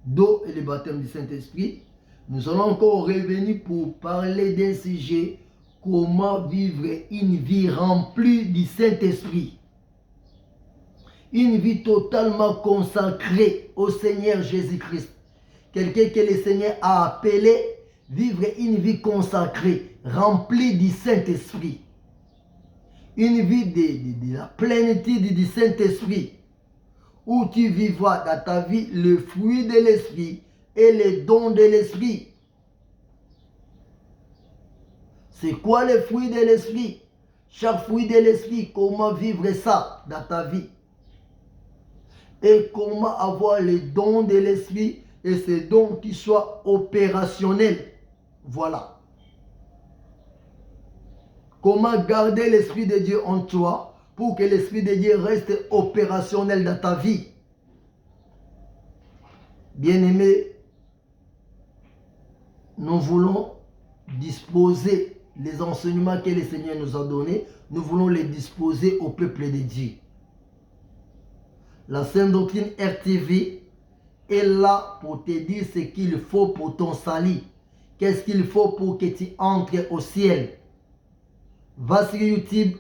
d'eau et le baptême du Saint-Esprit, nous allons encore revenir pour parler d'un sujet, comment vivre une vie remplie du Saint-Esprit. Une vie totalement consacrée au Seigneur Jésus-Christ. Quelqu'un que le Seigneur a appelé vivre une vie consacrée, remplie du Saint-Esprit. Une vie de la plénitude du Saint-Esprit, où tu vivras dans ta vie le fruit de l'Esprit et les dons de l'Esprit. C'est quoi le fruit de l'Esprit? Chaque fruit de l'Esprit, comment vivre ça dans ta vie? Et comment avoir les dons de l'Esprit et ces dons qui soient opérationnels. Voilà. Comment garder l'Esprit de Dieu en toi pour que l'Esprit de Dieu reste opérationnel dans ta vie. Bien-aimés, nous voulons disposer les enseignements que le Seigneur nous a donnés, nous voulons les disposer au peuple de Dieu. La Sainte Doctrine RTV est là pour te dire ce qu'il faut pour ton salut. Qu'est-ce qu'il faut pour que tu entres au ciel. Va sur YouTube,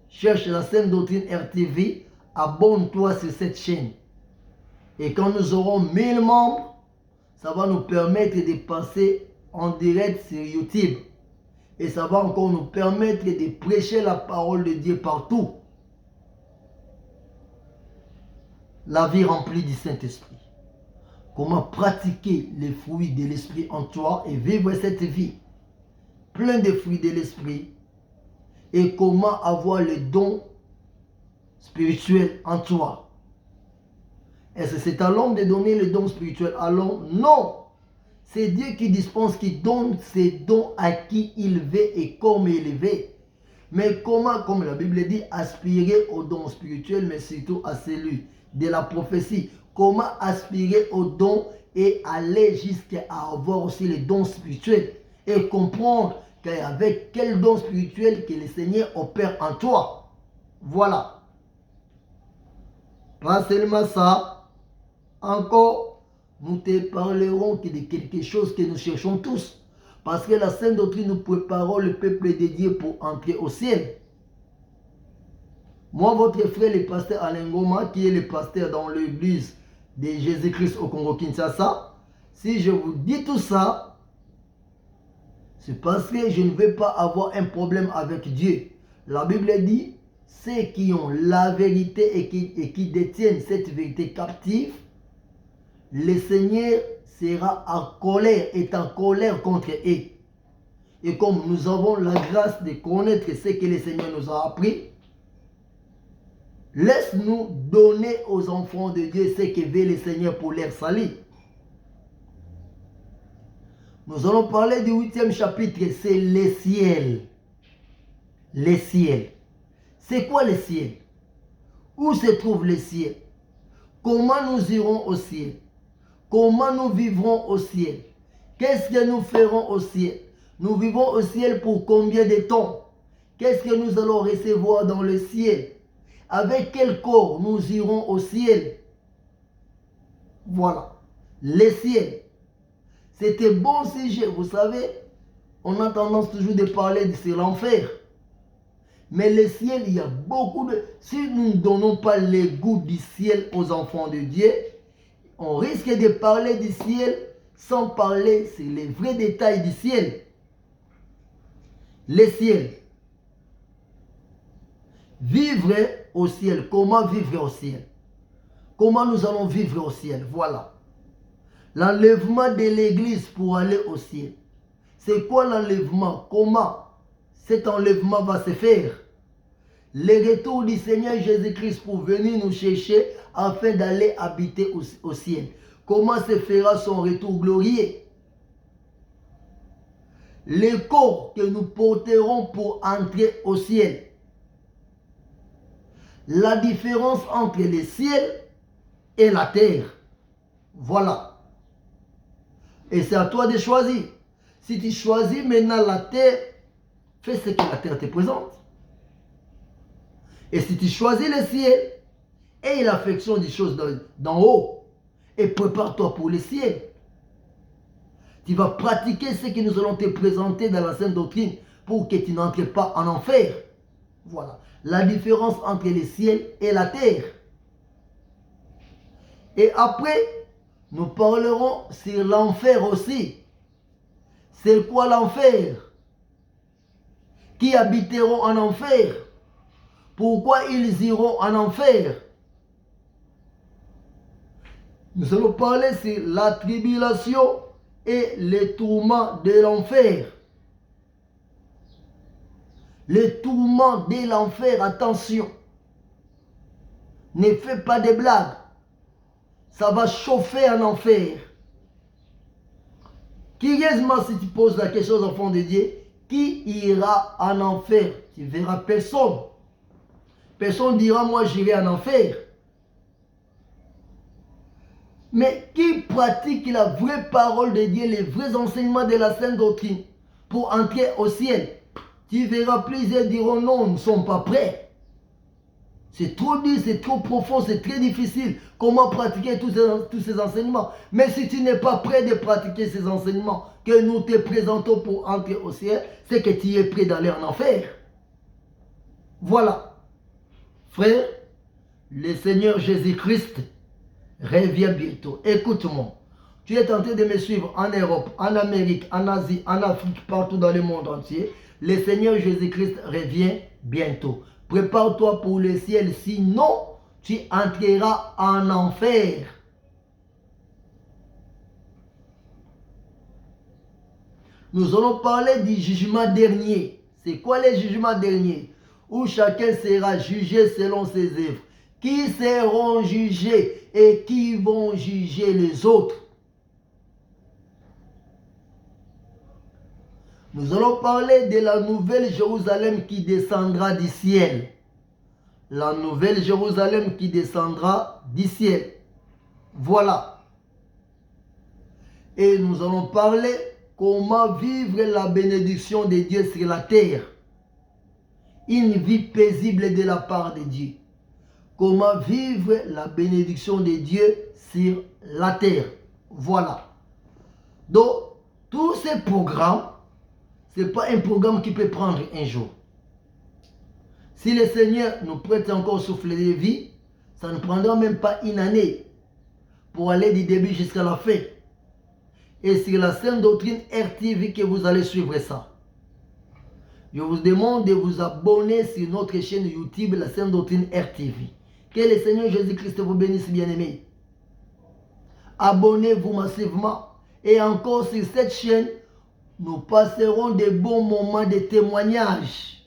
cherche la Sainte Doctrine RTV, abonne-toi sur cette chaîne. Et quand nous aurons 1000 membres, ça va nous permettre de passer en direct sur YouTube. Et ça va encore nous permettre de prêcher la parole de Dieu partout. La vie remplie du Saint-Esprit. Comment pratiquer les fruits de l'Esprit en toi et vivre cette vie plein de fruits de l'Esprit. Et comment avoir le don spirituel en toi. Est-ce que c'est à l'homme de donner le don spirituel à l'homme? Non. C'est Dieu qui dispense, qui donne ses dons à qui il veut et comme il veut. Mais comment, comme la Bible dit, aspirer au don spirituel, mais surtout à celui de la prophétie. Comment aspirer au don et aller jusqu'à avoir aussi les dons spirituels. Et comprendre qu'avec quel don spirituel que le Seigneur opère en toi. Voilà. Pas seulement ça, encore, nous te parlerons de quelque chose que nous cherchons tous. Parce que la Sainte Doctrine nous prépare le peuple de Dieu pour entrer au ciel. Moi, votre frère, le pasteur Alain Ngoma, qui est le pasteur dans l'église de Jésus-Christ au Congo-Kinshasa, si je vous dis tout ça, c'est parce que je ne veux pas avoir un problème avec Dieu. La Bible dit, ceux qui ont la vérité et qui détiennent cette vérité captive, le Seigneur sera en colère, est en colère contre eux. Et comme nous avons la grâce de connaître ce que le Seigneur nous a appris, laisse-nous donner aux enfants de Dieu ce que veut le Seigneur pour leur salut. Nous allons parler du 8e chapitre, c'est les ciels. Les ciels. C'est quoi les ciels? Où se trouve le ciel? Comment nous irons au ciel? Comment nous vivrons au ciel? Qu'est-ce que nous ferons au ciel? Nous vivons au ciel pour combien de temps? Qu'est-ce que nous allons recevoir dans le ciel? Avec quel corps nous irons au ciel? Voilà. Les ciels. C'est un bon sujet. Vous savez, on a tendance toujours de parler de l'enfer. Mais le ciel, il y a beaucoup de... Si nous ne donnons pas le goût du ciel aux enfants de Dieu, on risque de parler du ciel sans parler sur les vrais détails du ciel. Le ciel. Vivre au ciel. Comment vivre au ciel? Comment nous allons vivre au ciel? Voilà. L'enlèvement de l'église pour aller au ciel. C'est quoi l'enlèvement? Comment cet enlèvement va se faire? Le retour du Seigneur Jésus-Christ pour venir nous chercher afin d'aller habiter au ciel. Comment se fera son retour glorieux? les corps que nous porterons pour entrer au ciel. La différence entre le ciel et la terre. Voilà. Et c'est à toi de choisir. Si tu choisis maintenant la terre, fais ce que la terre te présente. Et si tu choisis le ciel, aie l'affection des choses d'en haut. Et prépare-toi pour le ciel. Tu vas pratiquer ce que nous allons te présenter dans la Sainte Doctrine pour que tu n'entres pas en enfer. Voilà. La différence entre le ciel et la terre. Et après, nous parlerons sur l'enfer aussi. C'est quoi l'enfer? Qui habiteront en enfer? Pourquoi ils iront en enfer? Nous allons parler sur la tribulation et les tourments de l'enfer. Les tourments de l'enfer, attention. Ne fais pas de blagues. Ça va chauffer en enfer. Curieusement, si tu poses la question aux enfants de Dieu, qui ira en enfer? Tu verras personne. Personne dira, moi j'irai en enfer. Mais qui pratique la vraie parole de Dieu, les vrais enseignements de la Sainte Doctrine pour entrer au ciel? Tu verras plusieurs diront non, nous ne sommes pas prêts. C'est trop dur, c'est trop profond, c'est très difficile. Comment pratiquer tous ces enseignements? Mais si tu n'es pas prêt de pratiquer ces enseignements que nous te présentons pour entrer au ciel, c'est que tu es prêt d'aller en enfer. Voilà. Frère, le Seigneur Jésus-Christ revient bientôt. Écoute-moi. Tu es tenté de me suivre en Europe, en Amérique, en Asie, en Afrique, partout dans le monde entier. Le Seigneur Jésus-Christ revient bientôt. Prépare-toi pour le ciel, sinon tu entreras en enfer. Nous allons parler du jugement dernier. C'est quoi le jugement dernier? Où chacun sera jugé selon ses œuvres. Qui seront jugés et qui vont juger les autres? Nous allons parler de la nouvelle Jérusalem qui descendra du ciel. La nouvelle Jérusalem qui descendra du ciel. Voilà. Et nous allons parler comment vivre la bénédiction de Dieu sur la terre. Une vie paisible de la part de Dieu. Comment vivre la bénédiction de Dieu sur la terre. Voilà. Donc, tous ces programmes, ce n'est pas un programme qui peut prendre un jour. Si le Seigneur nous prête encore souffle de vie, ça ne prendra même pas une année pour aller du début jusqu'à la fin. Et c'est la Sainte Doctrine RTV que vous allez suivre ça. Je vous demande de vous abonner sur notre chaîne YouTube, la Sainte Doctrine RTV. Que le Seigneur Jésus-Christ vous bénisse, bien-aimés. Abonnez-vous massivement. Et encore sur cette chaîne, nous passerons des bons moments de témoignage.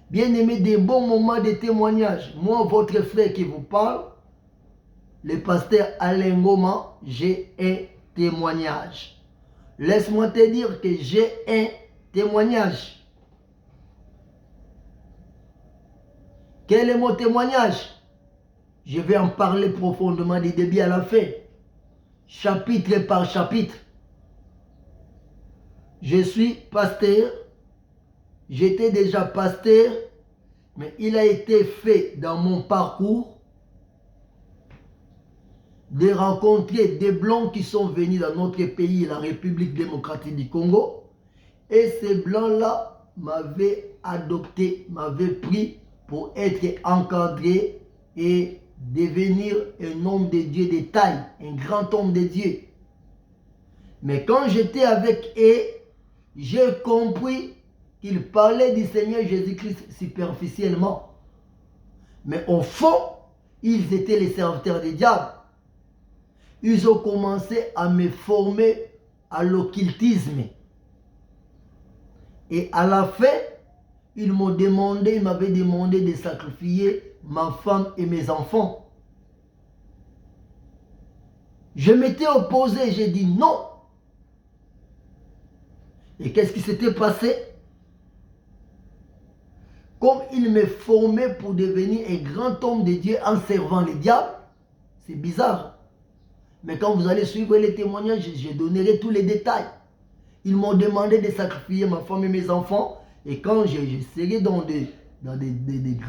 Bien-aimés, des bons moments de témoignage. Moi, votre frère qui vous parle, le pasteur Alain Ngoma, j'ai un témoignage. Laisse-moi te dire que j'ai un témoignage. Quel est mon témoignage? Je vais en parler profondément du début à la fin. Chapitre par chapitre. Je suis pasteur. J'étais déjà pasteur. Mais il a été fait dans mon parcours de rencontrer des blancs qui sont venus dans notre pays, la République démocratique du Congo. Et ces blancs-là m'avaient adopté, m'avaient pris pour être encadré et devenir un homme de Dieu de taille, un grand homme de Dieu. Mais quand j'étais avec eux, j'ai compris qu'ils parlaient du Seigneur Jésus-Christ superficiellement. Mais au fond, ils étaient les serviteurs des diables. Ils ont commencé à me former à l'occultisme. Et à la fin, ils m'avaient demandé de sacrifier ma femme et mes enfants. Je m'étais opposé, j'ai dit non. Et qu'est-ce qui s'était passé? Comme il me formait pour devenir un grand homme de Dieu en servant les diables, c'est bizarre. Mais quand vous allez suivre les témoignages, je donnerai tous les détails. Ils m'ont demandé de sacrifier ma femme et mes enfants. Et quand je serai dans des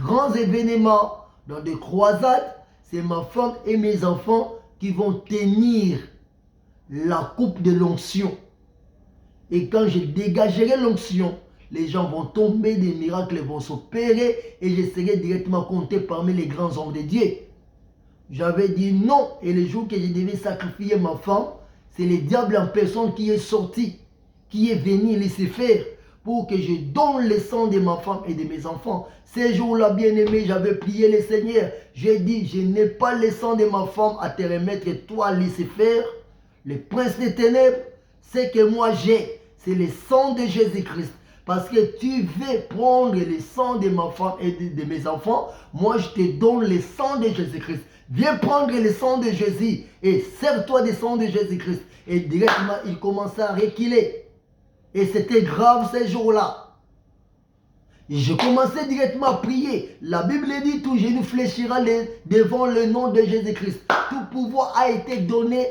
grands événements, dans des croisades, c'est ma femme et mes enfants qui vont tenir la coupe de l'onction. Et quand je dégagerai l'onction, les gens vont tomber, des miracles vont s'opérer et je serai directement compté parmi les grands hommes de Dieu. J'avais dit non, et le jour que je devais sacrifier ma femme, c'est le diable en personne qui est sorti, qui est venu laisser faire pour que je donne le sang de ma femme et de mes enfants. Ces jours-là, bien-aimé, j'avais prié le Seigneur. J'ai dit, je n'ai pas le sang de ma femme à te remettre, toi laisser faire. Le prince des ténèbres, ce que moi j'ai, c'est le sang de Jésus-Christ. Parce que tu veux prendre le sang de ma femme et de mes enfants, moi je te donne le sang de Jésus-Christ. Viens prendre le sang de Jésus et sers-toi du sang de Jésus-Christ. Et directement, il commençait à reculer. Et c'était grave ces jours-là. Je commençais directement à prier. La Bible dit, tout genou fléchira devant le nom de Jésus-Christ. Tout pouvoir a été donné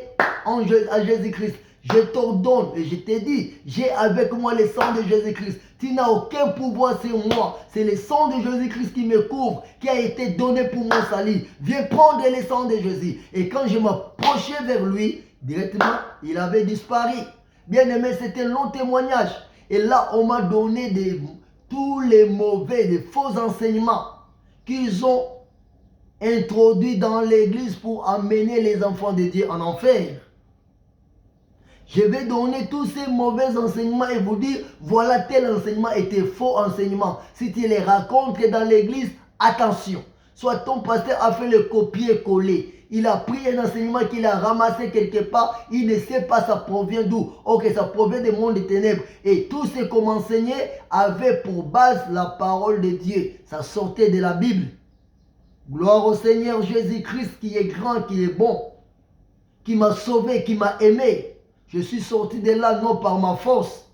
à Jésus-Christ. Je t'ordonne et je te dis, j'ai avec moi le sang de Jésus-Christ. Tu n'as aucun pouvoir sur moi. C'est le sang de Jésus-Christ qui me couvre, qui a été donné pour mon salut. Viens prendre le sang de Jésus. Et quand je m'approchais vers lui, directement, il avait disparu. Bien aimé, c'était un long témoignage. Et là, on m'a donné tous les mauvais, les faux enseignements qu'ils ont introduits dans l'église pour amener les enfants de Dieu en enfer. Je vais donner tous ces mauvais enseignements et vous dire, voilà, tel enseignement était faux enseignement. Si tu les racontes dans l'église, attention. Soit ton pasteur a fait le copier-coller. Il a pris un enseignement qu'il a ramassé quelque part. Il ne sait pas ça provient d'où. Ok, ça provient du monde des ténèbres. Et tout ce qu'on m'enseignait avait pour base la parole de Dieu. Ça sortait de la Bible. Gloire au Seigneur Jésus-Christ qui est grand, qui est bon. Qui m'a sauvé, qui m'a aimé. Je suis sorti de là non par ma force.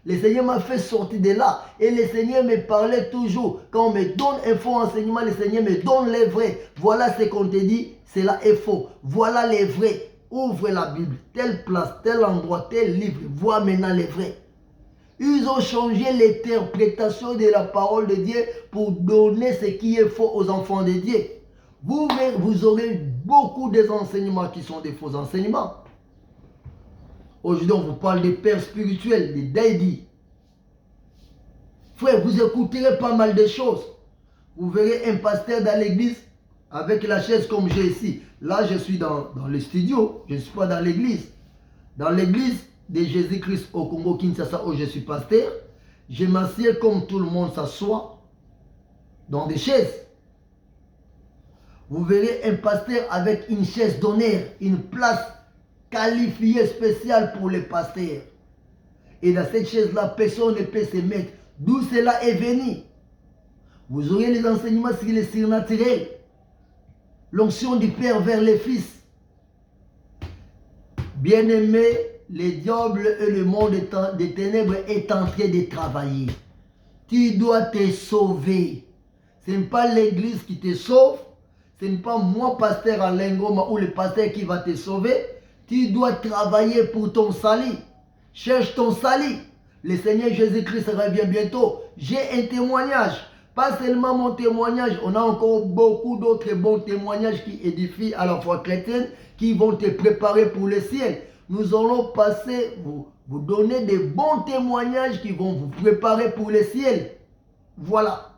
Le Seigneur m'a fait sortir de là. Et le Seigneur me parlait toujours. Quand on me donne un faux enseignement, le Seigneur me donne les vrais. Voilà ce qu'on te dit, cela est faux. Voilà les vrais. Ouvre la Bible. Telle place, tel endroit, tel livre. Vois maintenant les vrais. Ils ont changé l'interprétation de la parole de Dieu pour donner ce qui est faux aux enfants de Dieu. Vous aurez beaucoup d'enseignements qui sont des faux enseignements. Aujourd'hui, on vous parle des pères spirituels, des daddy. Frère, vous écouterez pas mal de choses. Vous verrez un pasteur dans l'église avec la chaise comme j'ai ici. Là, je suis dans le studio. Je ne suis pas dans l'église. Dans l'église de Jésus-Christ au Congo-Kinshasa où je suis pasteur, je m'assieds comme tout le monde s'assoit dans des chaises. Vous verrez un pasteur avec une chaise d'honneur, une place qualifié spécial pour les pasteurs. Et dans cette chaise-là, personne ne peut se mettre. D'où cela est venu. Vous aurez les enseignements sur le surnaturel. L'onction du Père vers les Fils. Bien-aimé, le diable et le monde des ténèbres est en train de travailler. Tu dois te sauver. Ce n'est pas l'église qui te sauve. Ce n'est pas moi, pasteur Alain Ngoma, ou le pasteur qui va te sauver. Tu dois travailler pour ton salut. Cherche ton salut. Le Seigneur Jésus-Christ revient bientôt. J'ai un témoignage. Pas seulement mon témoignage. On a encore beaucoup d'autres bons témoignages qui édifient à la foi chrétienne, qui vont te préparer pour le ciel. Nous allons passer, vous donner des bons témoignages qui vont vous préparer pour le ciel. Voilà.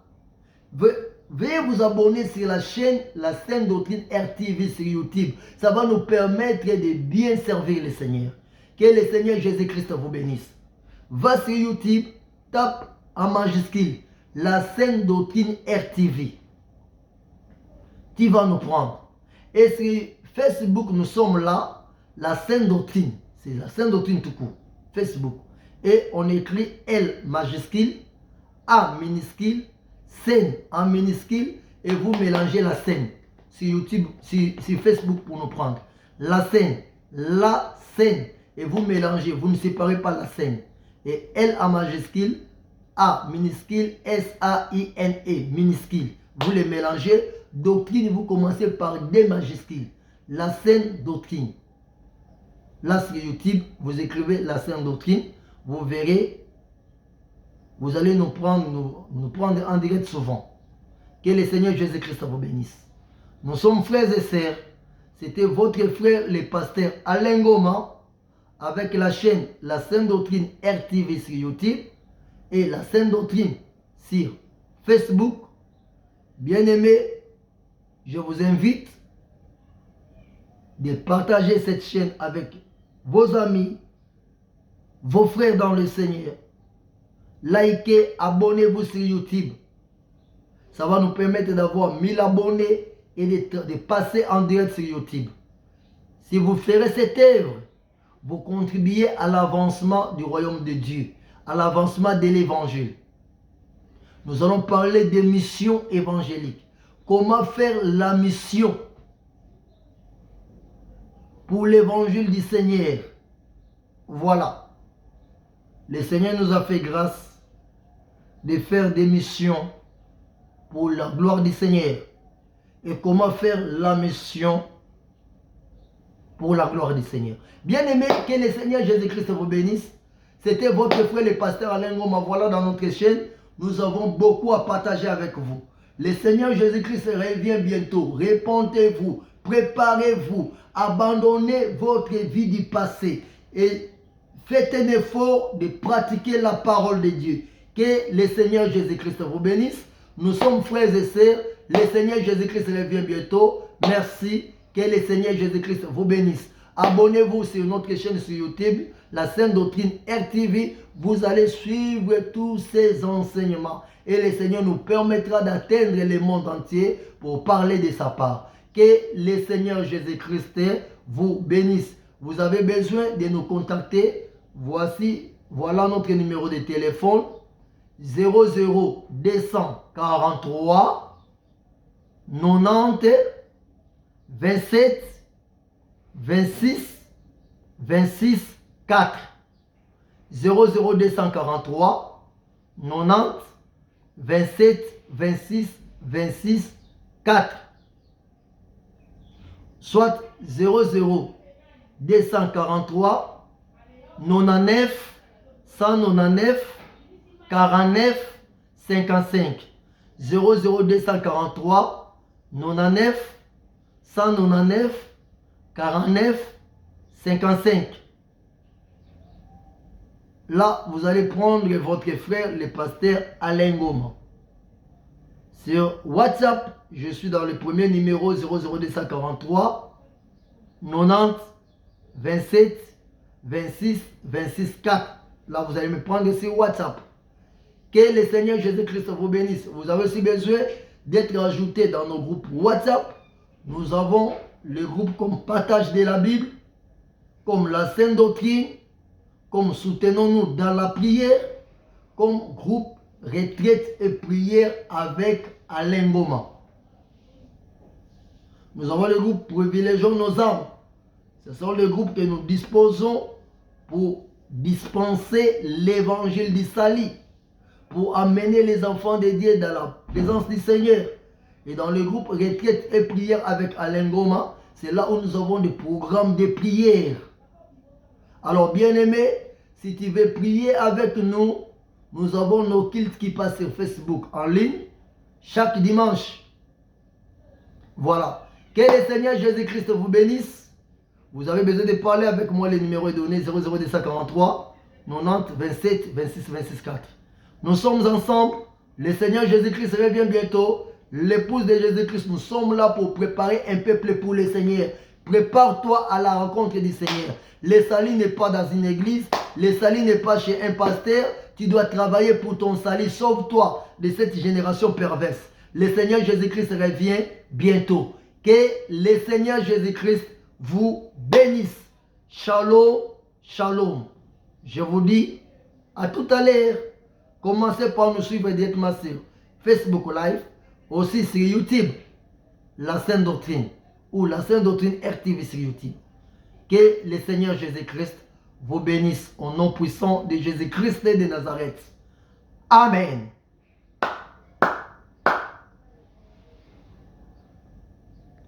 Veuillez vous abonner sur la chaîne La Sainte Doctrine RTV sur YouTube. Ça va nous permettre de bien servir le Seigneur. Que le Seigneur Jésus-Christ vous bénisse. Va sur YouTube, tape en majuscule La Sainte Doctrine RTV. Tu vas nous prendre. Et sur Facebook, nous sommes là, La Sainte Doctrine. C'est La Sainte Doctrine tout court. Facebook. Et on écrit L majuscule, A minuscule, scène en minuscule et vous mélangez la scène sur YouTube, sur Facebook pour nous prendre. La scène et vous mélangez, vous ne séparez pas la scène. et L en majuscule, A minuscule, S-A-I-N-E, minuscule. Vous les mélangez. Doctrine, vous commencez par D majuscules. La saine doctrine. Là sur YouTube, vous écrivez la saine doctrine. Vous verrez, vous allez nous prendre en direct souvent. Que le Seigneur Jésus-Christ vous bénisse. Nous sommes frères et sœurs. C'était votre frère, le pasteur Alain Goma, avec la chaîne La Sainte Doctrine RTV sur YouTube et La Sainte Doctrine sur Facebook. Bien-aimés, je vous invite de partager cette chaîne avec vos amis, vos frères dans le Seigneur. Likez, abonnez-vous sur YouTube. Ça va nous permettre d'avoir 1000 abonnés et de passer en direct sur YouTube. Si vous ferez cette œuvre, vous contribuez à l'avancement du royaume de Dieu, à l'avancement de l'évangile. Nous allons parler des missions évangéliques. Comment faire la mission pour l'évangile du Seigneur. Voilà. Le Seigneur nous a fait grâce de faire des missions pour la gloire du Seigneur. Et comment faire la mission pour la gloire du Seigneur. Bien-aimés, que le Seigneur Jésus-Christ vous bénisse. C'était votre frère le pasteur Alain Goma. Voilà, dans notre chaîne, nous avons beaucoup à partager avec vous. Le Seigneur Jésus-Christ revient bientôt. Répondez-vous, préparez-vous, abandonnez votre vie du passé et faites un effort de pratiquer la parole de Dieu. Que le Seigneur Jésus-Christ vous bénisse. Nous sommes frères et sœurs. Le Seigneur Jésus-Christ revient bientôt. Merci. Que le Seigneur Jésus-Christ vous bénisse. Abonnez-vous sur notre chaîne sur YouTube, La Sainte Doctrine RTV. Vous allez suivre tous ces enseignements. Et le Seigneur nous permettra d'atteindre le monde entier pour parler de sa part. Que le Seigneur Jésus-Christ vous bénisse. Vous avez besoin de nous contacter. Voilà notre numéro de téléphone. 00 243 90 27 26 26 4. 00 243 90 27 26 26 4. Soit 00 243 99 199 49 55. 00 243 99 199 49 55. Là, vous allez prendre votre frère, le pasteur Alain Goma. Sur WhatsApp, je suis dans le premier numéro 00243 90 27 26 26 4. Là, vous allez me prendre sur WhatsApp. Que le Seigneur Jésus-Christ vous bénisse. Vous avez aussi besoin d'être ajouté dans nos groupes WhatsApp. Nous avons le groupe comme partage de la Bible, comme la Sainte Doctrine, comme soutenons-nous dans la prière, comme groupe retraite et prière avec Alain Goma. Nous avons le groupe Privilégions nos âmes. Ce sont les groupes que nous disposons pour dispenser l'évangile du salut, pour amener les enfants de Dieu dans la présence du Seigneur. Et dans le groupe Retraite et prière avec Alain Goma, c'est là où nous avons des programmes de prière. Alors bien aimé, si tu veux prier avec nous, nous avons nos cultes qui passent sur Facebook en ligne chaque dimanche. Voilà. Que le Seigneur Jésus-Christ vous bénisse. Vous avez besoin de parler avec moi, le numéro est donné 00243 90 27 26 26 4. Nous sommes ensemble. Le Seigneur Jésus-Christ revient bientôt. L'épouse de Jésus-Christ, nous sommes là pour préparer un peuple pour le Seigneur. Prépare-toi à la rencontre du Seigneur. Le salut n'est pas dans une église. Le salut n'est pas chez un pasteur. Tu dois travailler pour ton salut. Sauve-toi de cette génération perverse. Le Seigneur Jésus-Christ revient bientôt. Que le Seigneur Jésus-Christ vous bénisse. Shalom, shalom. Je vous dis à tout à l'heure. Commencez par nous suivre directement sur Facebook Live, aussi sur YouTube, La Sainte Doctrine ou La Sainte Doctrine RTV sur YouTube. Que le Seigneur Jésus-Christ vous bénisse au nom puissant de Jésus-Christ de Nazareth. Amen.